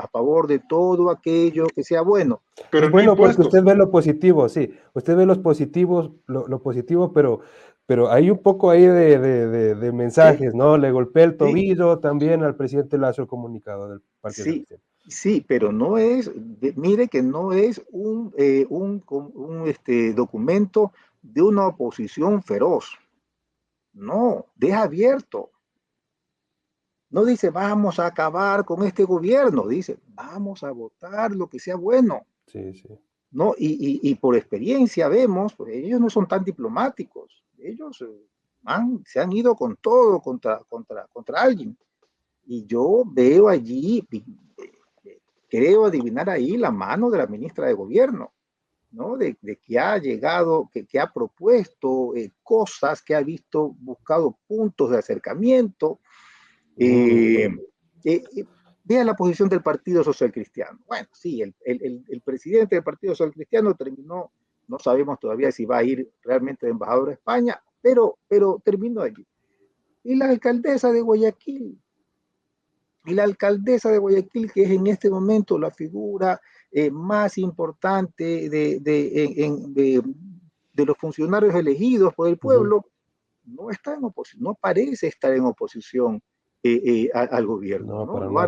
a favor de todo aquello que sea bueno. Pero es bueno porque usted ve lo positivo, sí. Usted ve los positivos, lo positivo, pero hay un poco ahí de mensajes, ¿no? Le golpea el tobillo también al presidente Lazo, el comunicado del Partido Social Cristiano. Sí, pero no es, mire que no es un documento de una oposición feroz. No, deja abierto. No dice vamos a acabar con este gobierno, dice vamos a votar lo que sea bueno. Sí, sí. ¿No? Y por experiencia vemos, pues ellos no son tan diplomáticos, ellos se han ido con todo contra alguien. Y yo veo allí, creo adivinar ahí la mano de la ministra de Gobierno, ¿no? De que ha llegado, que ha propuesto cosas, que ha buscado puntos de acercamiento. Vea la posición del Partido Social Cristiano. Bueno, sí, el presidente del Partido Social Cristiano terminó, no sabemos todavía si va a ir realmente de embajador a España, pero terminó allí. Y la alcaldesa de Guayaquil, que es en este momento la figura más importante de los funcionarios elegidos por el pueblo, no está en oposición, no parece estar en oposición al gobierno. ¿No? Lo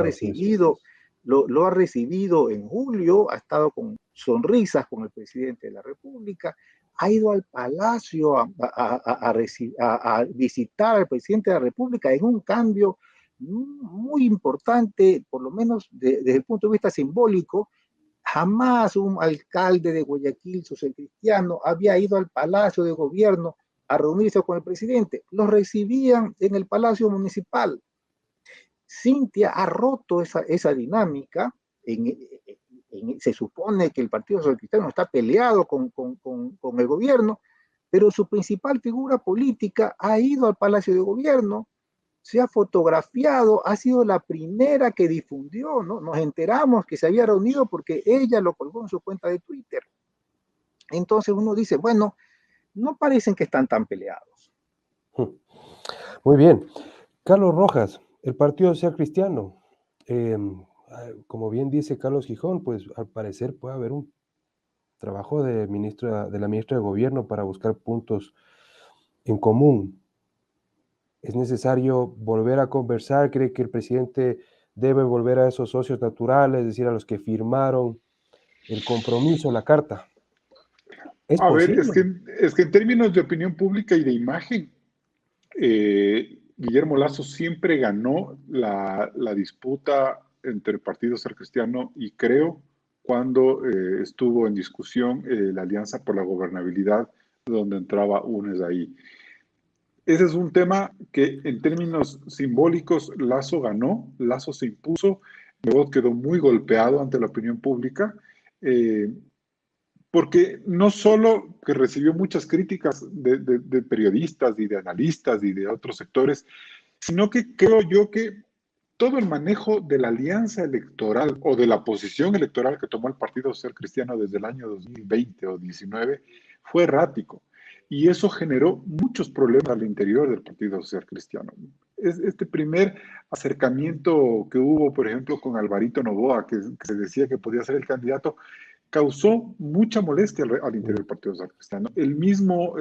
ha recibido en julio, ha estado con sonrisas con el presidente de la República, ha ido al Palacio a visitar al presidente de la República en un cambio muy importante, por lo menos desde el punto de vista simbólico. Jamás un alcalde de Guayaquil socialcristiano había ido al Palacio de Gobierno a reunirse con el presidente. Los recibían en el Palacio Municipal. Cintia ha roto esa dinámica. Se supone que el Partido Social Cristiano está peleado con el gobierno, pero su principal figura política ha ido al Palacio de Gobierno, se ha fotografiado, ha sido la primera que difundió, ¿no? Nos enteramos que se había reunido porque ella lo colgó en su cuenta de Twitter. Entonces uno dice, bueno, no parecen que están tan peleados. Muy bien. Carlos Rojas, el Partido Social Cristiano, como bien dice Carlos Gijón, pues al parecer puede haber un trabajo de la ministra de Gobierno para buscar puntos en común. ¿Es necesario volver a conversar? ¿Cree que el presidente debe volver a esos socios naturales, es decir, a los que firmaron el compromiso, la carta? Es que en términos de opinión pública y de imagen, Guillermo Lasso siempre ganó la disputa entre el Partido Social Cristiano y Creo cuando estuvo en discusión la Alianza por la Gobernabilidad, donde entraba UNES ahí. Ese es un tema que en términos simbólicos Lasso ganó, Lasso se impuso, luego quedó muy golpeado ante la opinión pública, porque no solo que recibió muchas críticas de periodistas y de analistas y de otros sectores, sino que creo yo que todo el manejo de la alianza electoral o de la posición electoral que tomó el Partido Social Cristiano desde el año 2020 o 19 fue errático. Y eso generó muchos problemas al interior del Partido Social Cristiano. Este primer acercamiento que hubo, por ejemplo, con Alvarito Noboa, que se decía que podía ser el candidato, causó mucha molestia al interior del Partido Social Cristiano. El mismo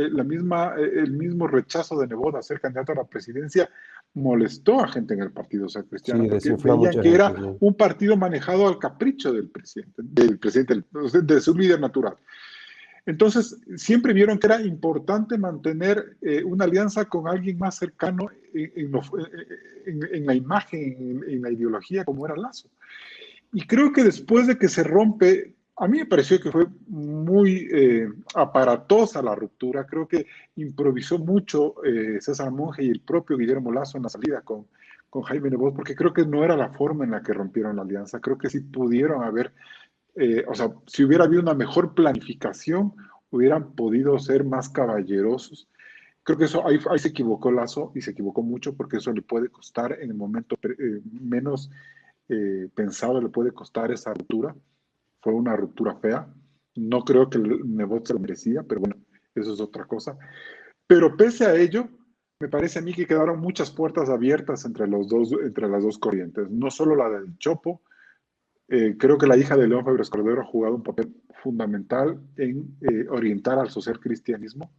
rechazo de Noboa a ser candidato a la presidencia molestó a gente en el Partido Social Cristiano, porque veían que era un partido manejado al capricho del presidente, de su líder natural. Entonces, siempre vieron que era importante mantener una alianza con alguien más cercano en la imagen, en la ideología, como era Lazo. Y creo que después de que se rompe, a mí me pareció que fue muy aparatosa la ruptura. Creo que improvisó mucho César Monge y el propio Guillermo Lazo en la salida con Jaime Nebot, porque creo que no era la forma en la que rompieron la alianza. Creo que sí pudieron haber, o sea, si hubiera habido una mejor planificación, hubieran podido ser más caballerosos. Creo que eso ahí se equivocó Lazo y se equivocó mucho porque eso le puede costar en el momento menos pensado, le puede costar esa ruptura. Fue una ruptura fea. No creo que el Nebot se lo merecía, pero bueno, eso es otra cosa. Pero pese a ello, me parece a mí que quedaron muchas puertas abiertas entre las dos corrientes. No solo la del Chopo, creo que la hija de León Febres Cordero ha jugado un papel fundamental en orientar al social cristianismo,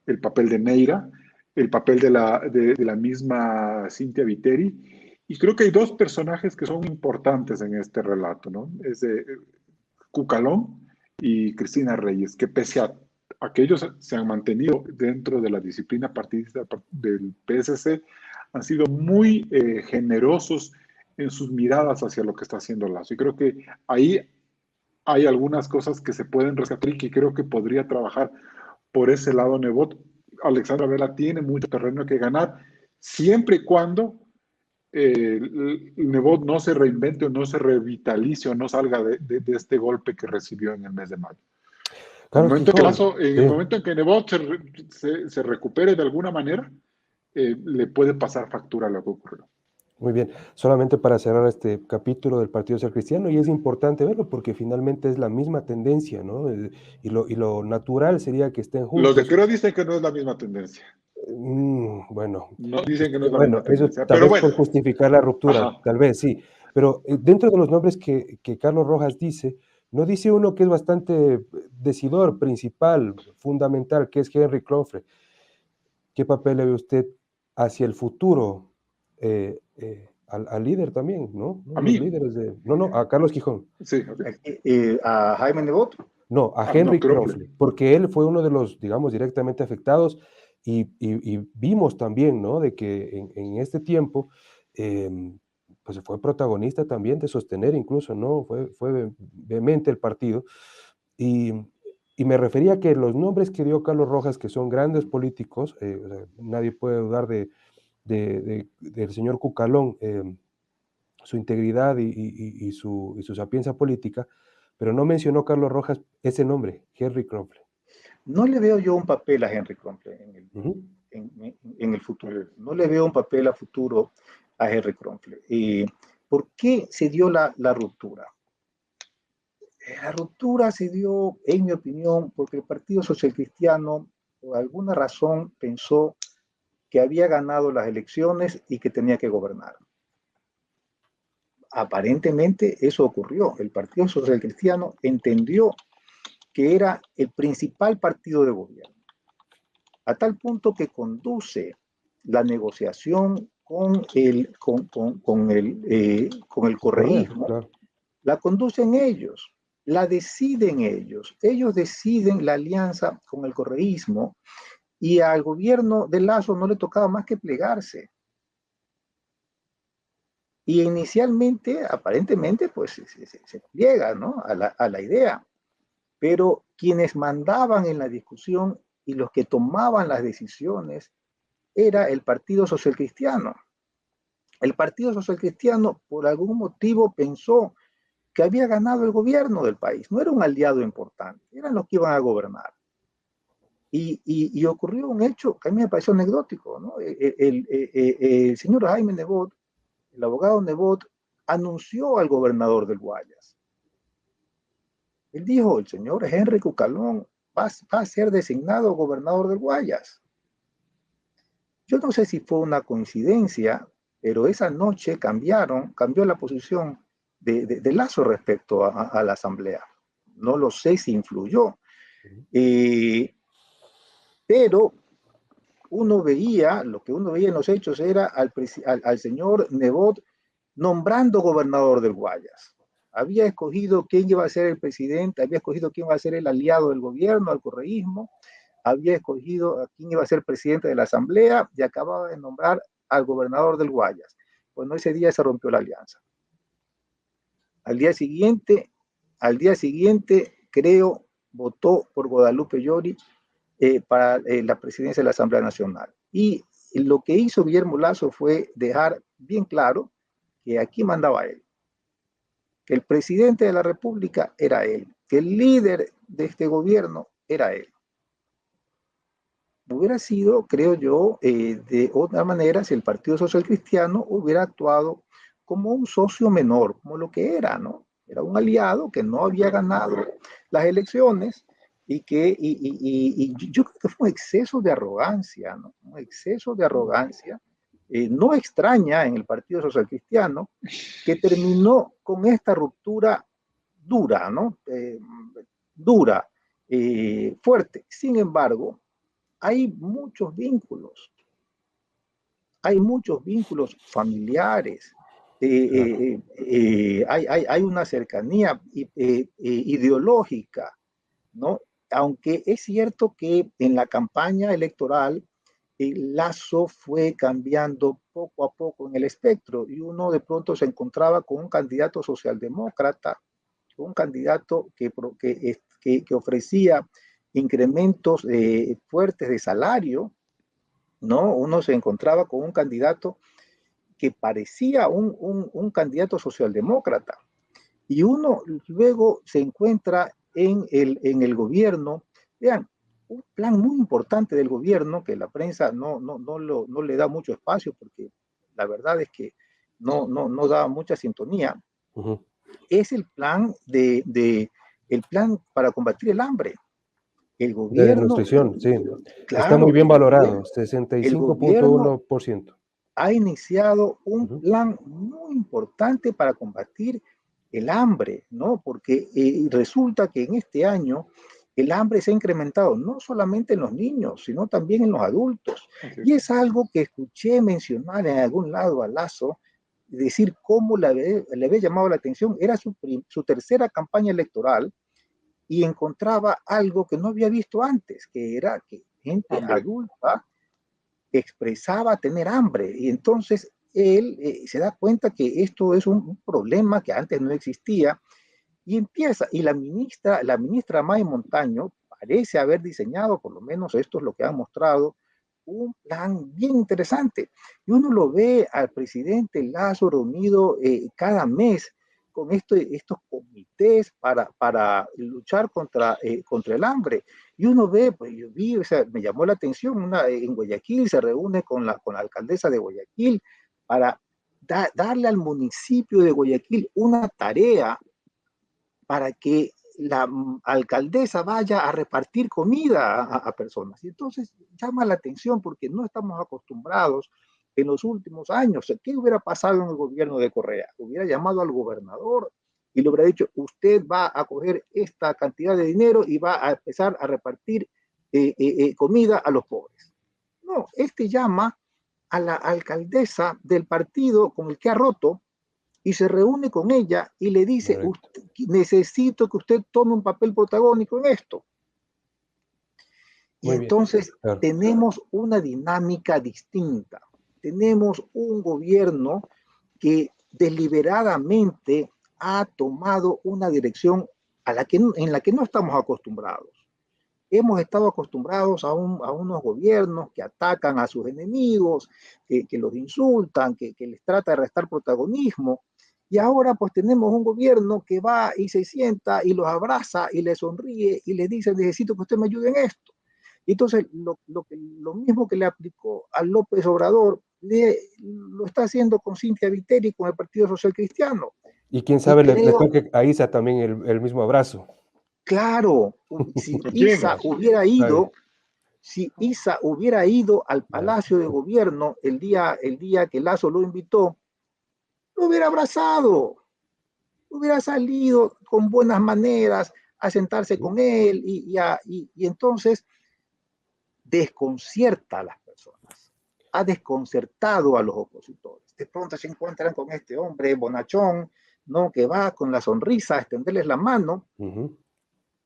el papel de Neira, el papel de la misma Cintia Viteri, y creo que hay dos personajes que son importantes en este relato, ¿no? Es Cucalón y Cristina Reyes, que pese a que ellos se han mantenido dentro de la disciplina partidista del PSC, han sido muy generosos en sus miradas hacia lo que está haciendo Lazo. Y creo que ahí hay algunas cosas que se pueden rescatar y que creo que podría trabajar por ese lado Nebot. Alexandra Vela tiene mucho terreno que ganar, siempre y cuando Nebot no se reinvente o no se revitalice o no salga de este golpe que recibió en el mes de mayo. Carlos Quijón, En el momento en que Nebot se recupere de alguna manera, le puede pasar factura a lo que ocurrió. Muy bien, solamente para cerrar este capítulo del Partido Social Cristiano, y es importante verlo porque finalmente es la misma tendencia, ¿no? Y lo natural sería que estén juntos. Los de Creo dicen que no es la misma tendencia. Bueno, no, dicen que no es la bueno, misma tendencia. Eso tal Pero vez bueno, por justificar la ruptura, ajá. tal vez sí. Pero dentro de los nombres que Carlos Rojas dice, no dice uno que es bastante decidor, principal, fundamental, que es Henry Cronfle. ¿Qué papel le ve usted hacia el futuro al líder también, ¿no? A Los mí. líderes de... No, a Carlos Quijón. Sí, okay. A Jaime Nebot. No, a Henry no, Cronfle, porque él fue uno de los, digamos, directamente afectados y vimos también, ¿no? De que en este tiempo, pues fue protagonista también de sostener incluso, ¿no? Fue vehemente el partido y me refería a que los nombres que dio Carlos Rojas, que son grandes políticos, o sea, nadie puede dudar del señor Cucalón, su integridad y su sapienza política, pero no mencionó Carlos Rojas ese nombre, Henry Cronfle. No le veo yo un papel a Henry Cronfle en el futuro. No le veo un papel a futuro a Henry Cronfle. ¿Por qué se dio la ruptura? La ruptura se dio, en mi opinión, porque el Partido Social Cristiano, por alguna razón, pensó que había ganado las elecciones y que tenía que gobernar. Aparentemente eso ocurrió. El Partido Social Cristiano entendió que era el principal partido de gobierno, a tal punto que conduce la negociación con el correísmo, claro. La conducen ellos, la deciden ellos. Ellos deciden la alianza con el correísmo y al gobierno de Lazo no le tocaba más que plegarse. Y inicialmente, aparentemente, pues se pliega, ¿no? a la idea. Pero quienes mandaban en la discusión y los que tomaban las decisiones era el Partido Social Cristiano. El Partido Social Cristiano, por algún motivo, pensó que había ganado el gobierno del país. No era un aliado importante, eran los que iban a gobernar. Y ocurrió un hecho que a mí me pareció anecdótico, ¿no? El señor Jaime Nebot, el abogado Nebot, anunció al gobernador del Guayas. Él dijo, el señor Henry Cucalón va a ser designado gobernador del Guayas. Yo no sé si fue una coincidencia, pero esa noche cambió la posición de Lazo respecto a la asamblea. No lo sé si influyó. Pero lo que uno veía en los hechos era al señor Nebot nombrando gobernador del Guayas Había escogido quién iba a ser el presidente, había escogido quién iba a ser el aliado del gobierno, al correísmo, había escogido a quién iba a ser presidente de la asamblea y acababa de nombrar al gobernador del Guayas. Bueno, ese día se rompió la alianza. Al día siguiente, creo, votó por Guadalupe Llori para la presidencia de la Asamblea Nacional. Y lo que hizo Guillermo Lasso fue dejar bien claro que aquí mandaba él, que el presidente de la República era él, que el líder de este gobierno era él. Hubiera sido, creo yo, de otra manera si el Partido Social Cristiano hubiera actuado como un socio menor, como lo que era, ¿no? Era un aliado que no había ganado las elecciones y yo creo que fue un exceso de arrogancia, ¿no? Un exceso de arrogancia. No extraña en el Partido Social Cristiano que terminó con esta ruptura dura, ¿no? Dura, fuerte. Sin embargo, hay muchos vínculos familiares, hay una cercanía ideológica, ¿no? Aunque es cierto que en la campaña electoral el Lasso fue cambiando poco a poco en el espectro y uno de pronto se encontraba con un candidato socialdemócrata, un candidato que ofrecía incrementos fuertes de salario, ¿no? Uno se encontraba con un candidato que parecía un candidato socialdemócrata. Y uno luego se encuentra en el gobierno. Vean, un plan muy importante del gobierno que la prensa no le da mucho espacio porque la verdad es que no da mucha sintonía. Es el plan el plan para combatir el hambre. El De gobierno, desnutrición, sí. claro, Está muy bien valorado, el gobierno 65.1%. ha iniciado un plan muy importante para combatir el hambre, ¿no? Porque resulta que en este año el hambre se ha incrementado no solamente en los niños, sino también en los adultos. Y es algo que escuché mencionar en algún lado a Lasso, decir cómo le había llamado la atención. Era su tercera campaña electoral y encontraba algo que no había visto antes, que era que gente adulta expresaba tener hambre. Y entonces él se da cuenta que esto es un problema que antes no existía y empieza, y la ministra May Montaño parece haber diseñado, por lo menos esto es lo que han mostrado, un plan bien interesante. Y uno lo ve al presidente Lasso reunido cada mes con estos comités para luchar contra el hambre. Y uno ve, pues yo vi, o sea, me llamó la atención, en Guayaquil se reúne con la alcaldesa de Guayaquil para darle al municipio de Guayaquil una tarea para que la alcaldesa vaya a repartir comida a personas. Y entonces llama la atención porque no estamos acostumbrados en los últimos años. ¿Qué hubiera pasado en el gobierno de Correa? Hubiera llamado al gobernador y le hubiera dicho, usted va a coger esta cantidad de dinero y va a empezar a repartir comida a los pobres. No, llama a la alcaldesa del partido con el que ha roto y se reúne con ella y le dice, necesito que usted tome un papel protagónico en esto. Y Muy entonces bien, claro. tenemos una dinámica distinta. Tenemos un gobierno que deliberadamente ha tomado una dirección en la que no estamos acostumbrados. Hemos estado acostumbrados a unos gobiernos que atacan a sus enemigos, que los insultan, que les trata de restar protagonismo. Y ahora pues tenemos un gobierno que va y se sienta y los abraza y les sonríe y les dice, necesito que usted me ayude en esto. Y entonces lo mismo que le aplicó a López Obrador, lo está haciendo con Cynthia Viteri, con el Partido Social Cristiano. Y quién sabe, le toque a Isa también el mismo abrazo. Claro, si Isa hubiera ido, al Palacio de Gobierno el día que Lasso lo invitó, lo hubiera abrazado, hubiera salido con buenas maneras a sentarse con él y entonces desconcierta a las personas, ha desconcertado a los opositores. De pronto se encuentran con este hombre bonachón ¿no? Que va con la sonrisa a extenderles la mano. Ujú.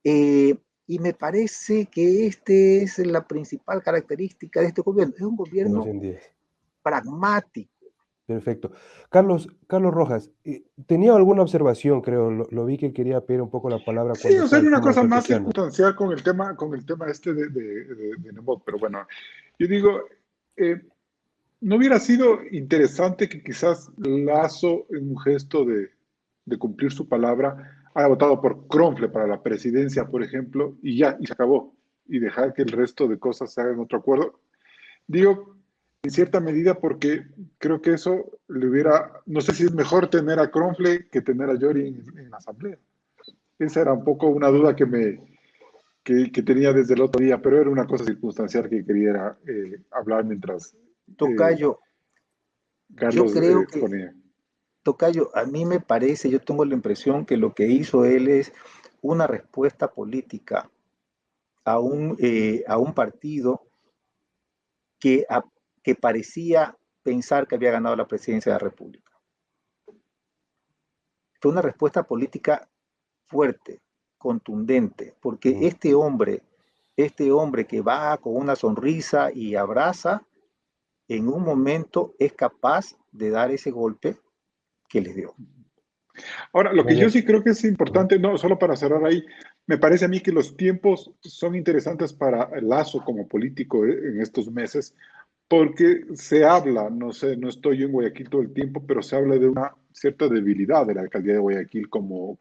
Y me parece que esta es la principal característica de este gobierno. Es un gobierno Sebastián Díaz. pragmático. Perfecto. Carlos Rojas, tenía alguna observación, creo, lo vi que quería pedir un poco la palabra Sí, cuando o sea, estaba hay el una tema cosa más antioqueño. circunstancial con el tema este de Nebot, pero bueno, yo digo, ¿no hubiera sido interesante que quizás Lazo, en un gesto de cumplir su palabra, haya votado por Cronfle para la presidencia, por ejemplo, y ya, y se acabó, y dejar que el resto de cosas se hagan en otro acuerdo? Digo, en cierta medida, porque creo que eso le hubiera, no sé si es mejor tener a Cronfle que tener a Yori en la asamblea. Esa era un poco una duda que tenía desde el otro día, pero era una cosa circunstancial que quería hablar mientras eh, Tocayo, yo Carlos creo que, exponía. Tocayo, a mí me parece, yo tengo la impresión que lo que hizo él es una respuesta política a un partido que, a- que parecía pensar que había ganado la presidencia de la República. Fue una respuesta política fuerte, contundente, porque Ujú. este hombre que va con una sonrisa y abraza, en un momento es capaz de dar ese golpe que les dio. Ahora, lo Muy que yo bien. sí creo que es Ujú. importante, no solo para cerrar ahí, me parece a mí que los tiempos son interesantes para Lazo como político en estos meses, porque se habla, no sé, no estoy en Guayaquil todo el tiempo, pero se habla de una cierta debilidad de la alcaldía de Guayaquil como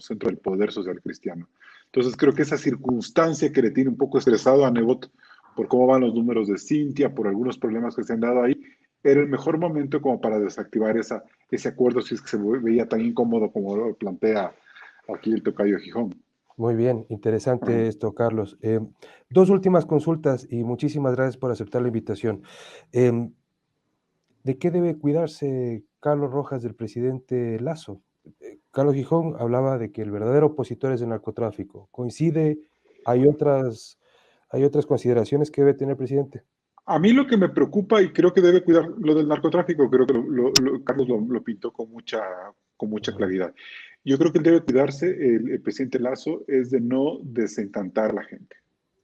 centro del poder social cristiano. Entonces creo que esa circunstancia que le tiene un poco estresado a Nebot por cómo van los números de Cintia, por algunos problemas que se han dado ahí, era el mejor momento como para desactivar ese acuerdo si es que se veía tan incómodo como lo plantea aquí el tocayo Gijón. Muy bien, Ajá. interesante esto, Carlos. Dos últimas consultas y muchísimas gracias por aceptar la invitación. Em, ¿De qué debe cuidarse Carlos Rojas del presidente Lazo? Carlos Gijón hablaba de que el verdadero opositor es el narcotráfico. ¿Coincide? ¿Hay hay otras consideraciones que debe tener el presidente? A mí lo que me preocupa y creo que debe cuidar lo del narcotráfico, creo que Carlos lo pintó con mucha Ujú. claridad. Yo creo que él debe cuidarse, el presidente Lazo, es de no desencantar a la gente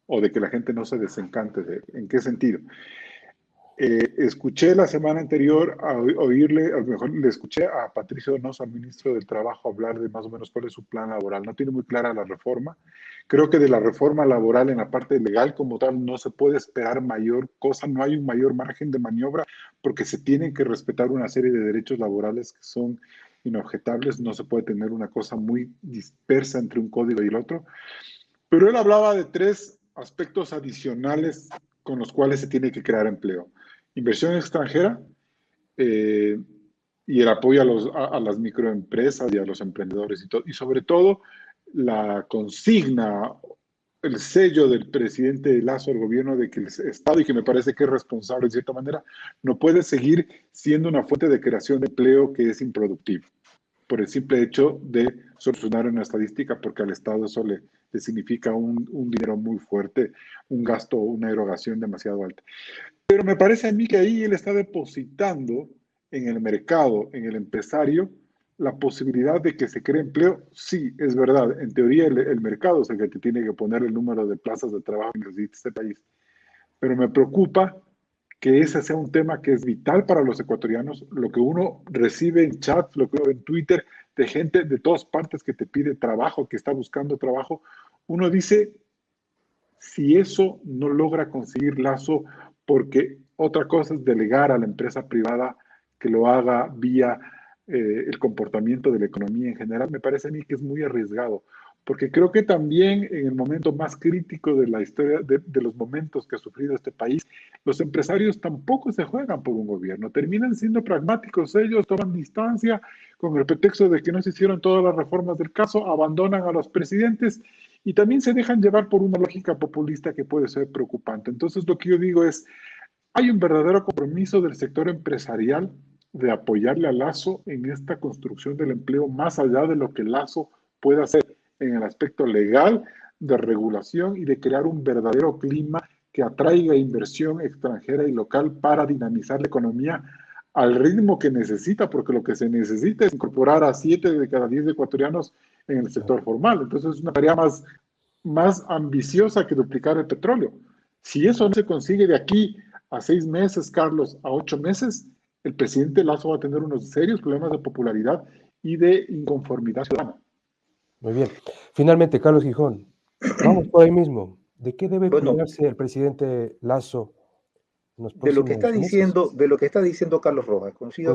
o de que la gente no se desencante de él. ¿En qué sentido? Escuché la semana anterior a oírle, a lo mejor le escuché a Patricio Donoso, al ministro del Trabajo, hablar de más o menos cuál es su plan laboral. No tiene muy clara la reforma. Creo que de la reforma laboral en la parte legal como tal no se puede esperar mayor cosa, no hay un mayor margen de maniobra porque se tienen que respetar una serie de derechos laborales que son inobjetables. No se puede tener una cosa muy dispersa entre un código y el otro. Pero él hablaba de tres aspectos adicionales con los cuales se tiene que crear empleo. Inversión extranjera eh, y el apoyo a las microempresas y a los emprendedores y sobre todo la consigna, el sello del presidente Lazo al gobierno de que el Estado, y que me parece que es responsable de cierta manera, no puede seguir siendo una fuente de creación de empleo que es improductivo por el simple hecho de solucionar una estadística, porque al Estado eso le significa un dinero muy fuerte, un gasto, una erogación demasiado alta. Pero me parece a mí que ahí él está depositando en el mercado, en el empresario, la posibilidad de que se cree empleo. Sí, es verdad, en teoría el mercado es el que te tiene que poner el número de plazas de trabajo que necesita este país, pero me preocupa que ese sea un tema que es vital para los ecuatorianos, lo que uno recibe en chat, lo que uno ve en Twitter, de gente de todas partes que te pide trabajo, que está buscando trabajo, uno dice, si eso no logra conseguir Lazo, porque otra cosa es delegar a la empresa privada que lo haga vía el comportamiento de la economía en general, me parece a mí que es muy arriesgado, porque creo que también en el momento más crítico de la historia, de los momentos que ha sufrido este país, los empresarios tampoco se juegan por un gobierno, terminan siendo pragmáticos ellos, toman distancia con el pretexto de que no se hicieron todas las reformas del caso, abandonan a los presidentes y también se dejan llevar por una lógica populista que puede ser preocupante. Entonces, lo que yo digo es, hay un verdadero compromiso del sector empresarial de apoyarle a Lazo en esta construcción del empleo, más allá de lo que Lazo pueda hacer en el aspecto legal, de regulación y de crear un verdadero clima que atraiga inversión extranjera y local para dinamizar la economía al ritmo que necesita, porque lo que se necesita es incorporar a 7 de cada 10 ecuatorianos en el sector formal. Entonces es una tarea más ambiciosa que duplicar el petróleo. Si eso no se consigue de aquí a 6 meses, Carlos, a 8 meses, el presidente Lazo va a tener unos serios problemas de popularidad y de inconformidad ciudadana. Muy bien. Finalmente, Carlos Gijón, vamos por ahí mismo. ¿De qué debe Bueno, cuidarse el presidente Lazo en los de lo que está próximos meses? diciendo Carlos Rojas, Coincide.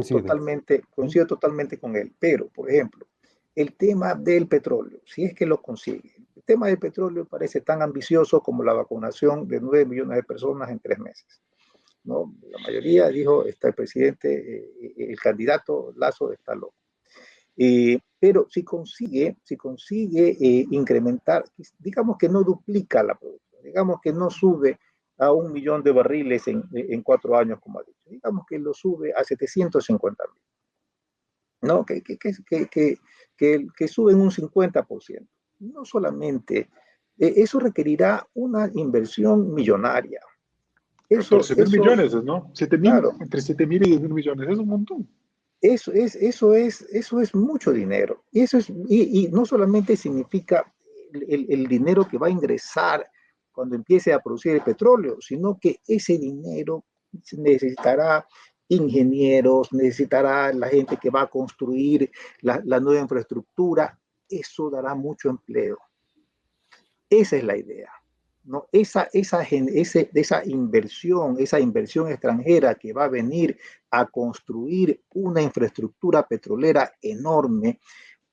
coincido totalmente con él. Pero, por ejemplo, el tema del petróleo, si es que lo consigue, el tema del petróleo parece tan ambicioso como la vacunación de 9 millones de personas en 3 meses. ¿No? La mayoría dijo, está el presidente, el candidato Lazo está loco. Pero si consigue incrementar, digamos que no duplica la producción, digamos que no sube a 1 millón de barriles en 4 años, como ha dicho, digamos que lo sube a 750,000, ¿no? Que suben un 50%. No solamente, eso requerirá una inversión millonaria. 14 mil millones, ¿no? 7 mil, claro, entre 7 mil y 10 mil millones, es un montón. Eso es mucho dinero. Y no solamente significa el dinero que va a ingresar cuando empiece a producir el petróleo, sino que ese dinero necesitará ingenieros, necesitará la gente que va a construir la nueva infraestructura. Eso dará mucho empleo. Esa es la idea, ¿no? Esa inversión extranjera que va a venir a construir una infraestructura petrolera enorme,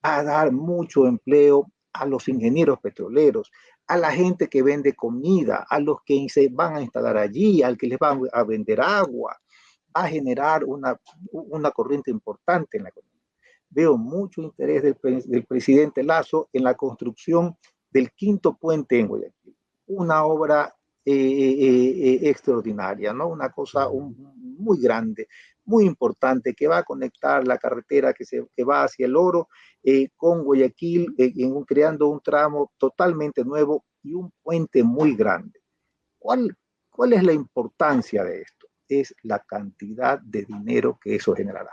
va a dar mucho empleo a los ingenieros petroleros, a la gente que vende comida, a los que se van a instalar allí, al que les van a vender agua, va a generar una corriente importante en la economía. Veo mucho interés del presidente Lazo en la construcción del 5.º puente en Guayaquil, una obra extraordinaria, ¿no? Una cosa muy grande, muy importante, que va a conectar la carretera que va hacia el Oro con Guayaquil, creando un tramo totalmente nuevo y un puente muy grande. ¿Cuál es la importancia de esto? Es la cantidad de dinero que eso generará,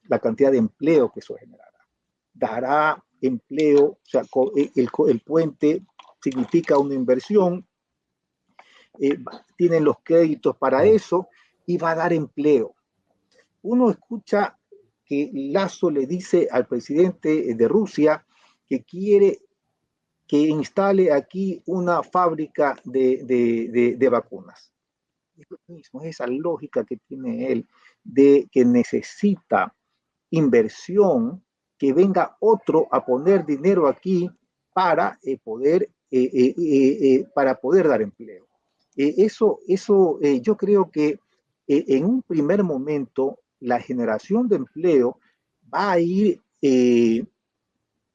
la cantidad de empleo que eso generará. Dará empleo, o sea, el puente significa una inversión, tienen los créditos para eso y va a dar empleo. Uno escucha que Lazo le dice al presidente de Rusia que quiere que instale aquí una fábrica de vacunas. Es lo mismo, es esa lógica que tiene él de que necesita inversión, que venga otro a poner dinero aquí para poder dar empleo. Yo creo que en un primer momento la generación de empleo va a ir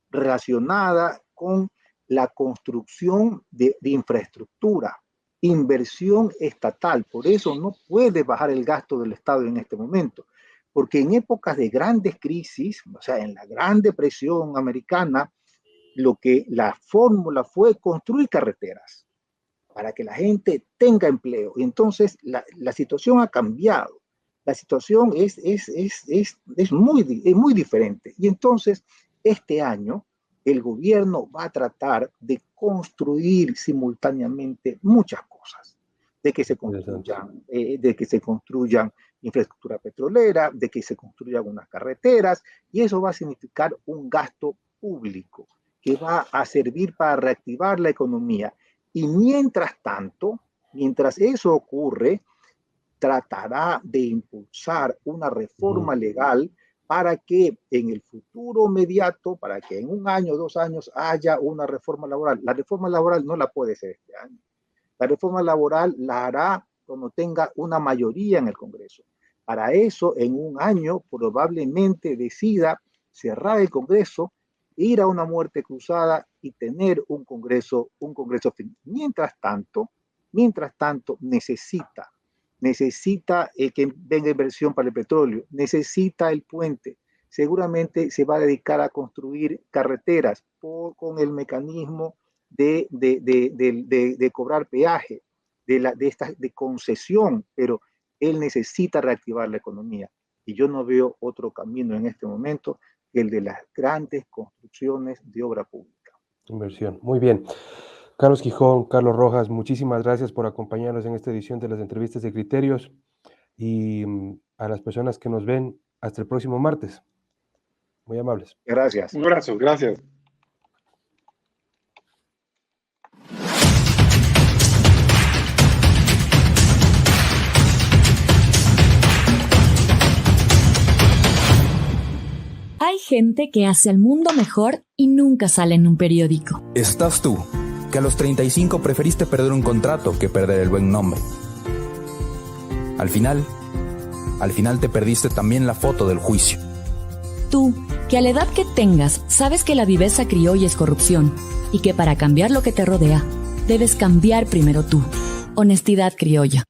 relacionada con la construcción de infraestructura, inversión estatal. Por eso no puede bajar el gasto del Estado en este momento, porque en épocas de grandes crisis, o sea, en la Gran Depresión americana, la fórmula fue construir carreteras para que la gente tenga empleo. Y entonces la situación ha cambiado. La situación es muy diferente. Y entonces, este año, el gobierno va a tratar de construir simultáneamente muchas cosas, de que se construyan infraestructura petrolera, de que se construyan unas carreteras, y eso va a significar un gasto público que va a servir para reactivar la economía. Y mientras tanto, mientras eso ocurre, tratará de impulsar una reforma legal para que en el futuro inmediato, para que en 1 año, 2 años haya una reforma laboral. La reforma laboral no la puede hacer este año. La reforma laboral la hará cuando tenga una mayoría en el Congreso. Para eso, en 1 año, probablemente decida cerrar el Congreso, ir a una muerte cruzada y tener un Congreso fin. Mientras tanto, necesita que venga inversión para el petróleo, necesita el puente, seguramente se va a dedicar a construir carreteras con el mecanismo de cobrar peaje, de concesión, pero él necesita reactivar la economía. y yo no veo otro camino en este momento que el de las grandes construcciones de obra pública. Inversión. Muy bien. Carlos Gijón, Carlos Rojas, muchísimas gracias por acompañarnos en esta edición de las entrevistas de criterios, y a las personas que nos ven, hasta el próximo martes. Muy amables. Gracias. Un abrazo, gracias. Hay gente que hace al mundo mejor y nunca sale en un periódico. Estás tú, que a los 35 preferiste perder un contrato que perder el buen nombre. Al final te perdiste también la foto del juicio. Tú, que a la edad que tengas, sabes que la viveza criolla es corrupción y que para cambiar lo que te rodea, debes cambiar primero tú. Honestidad criolla.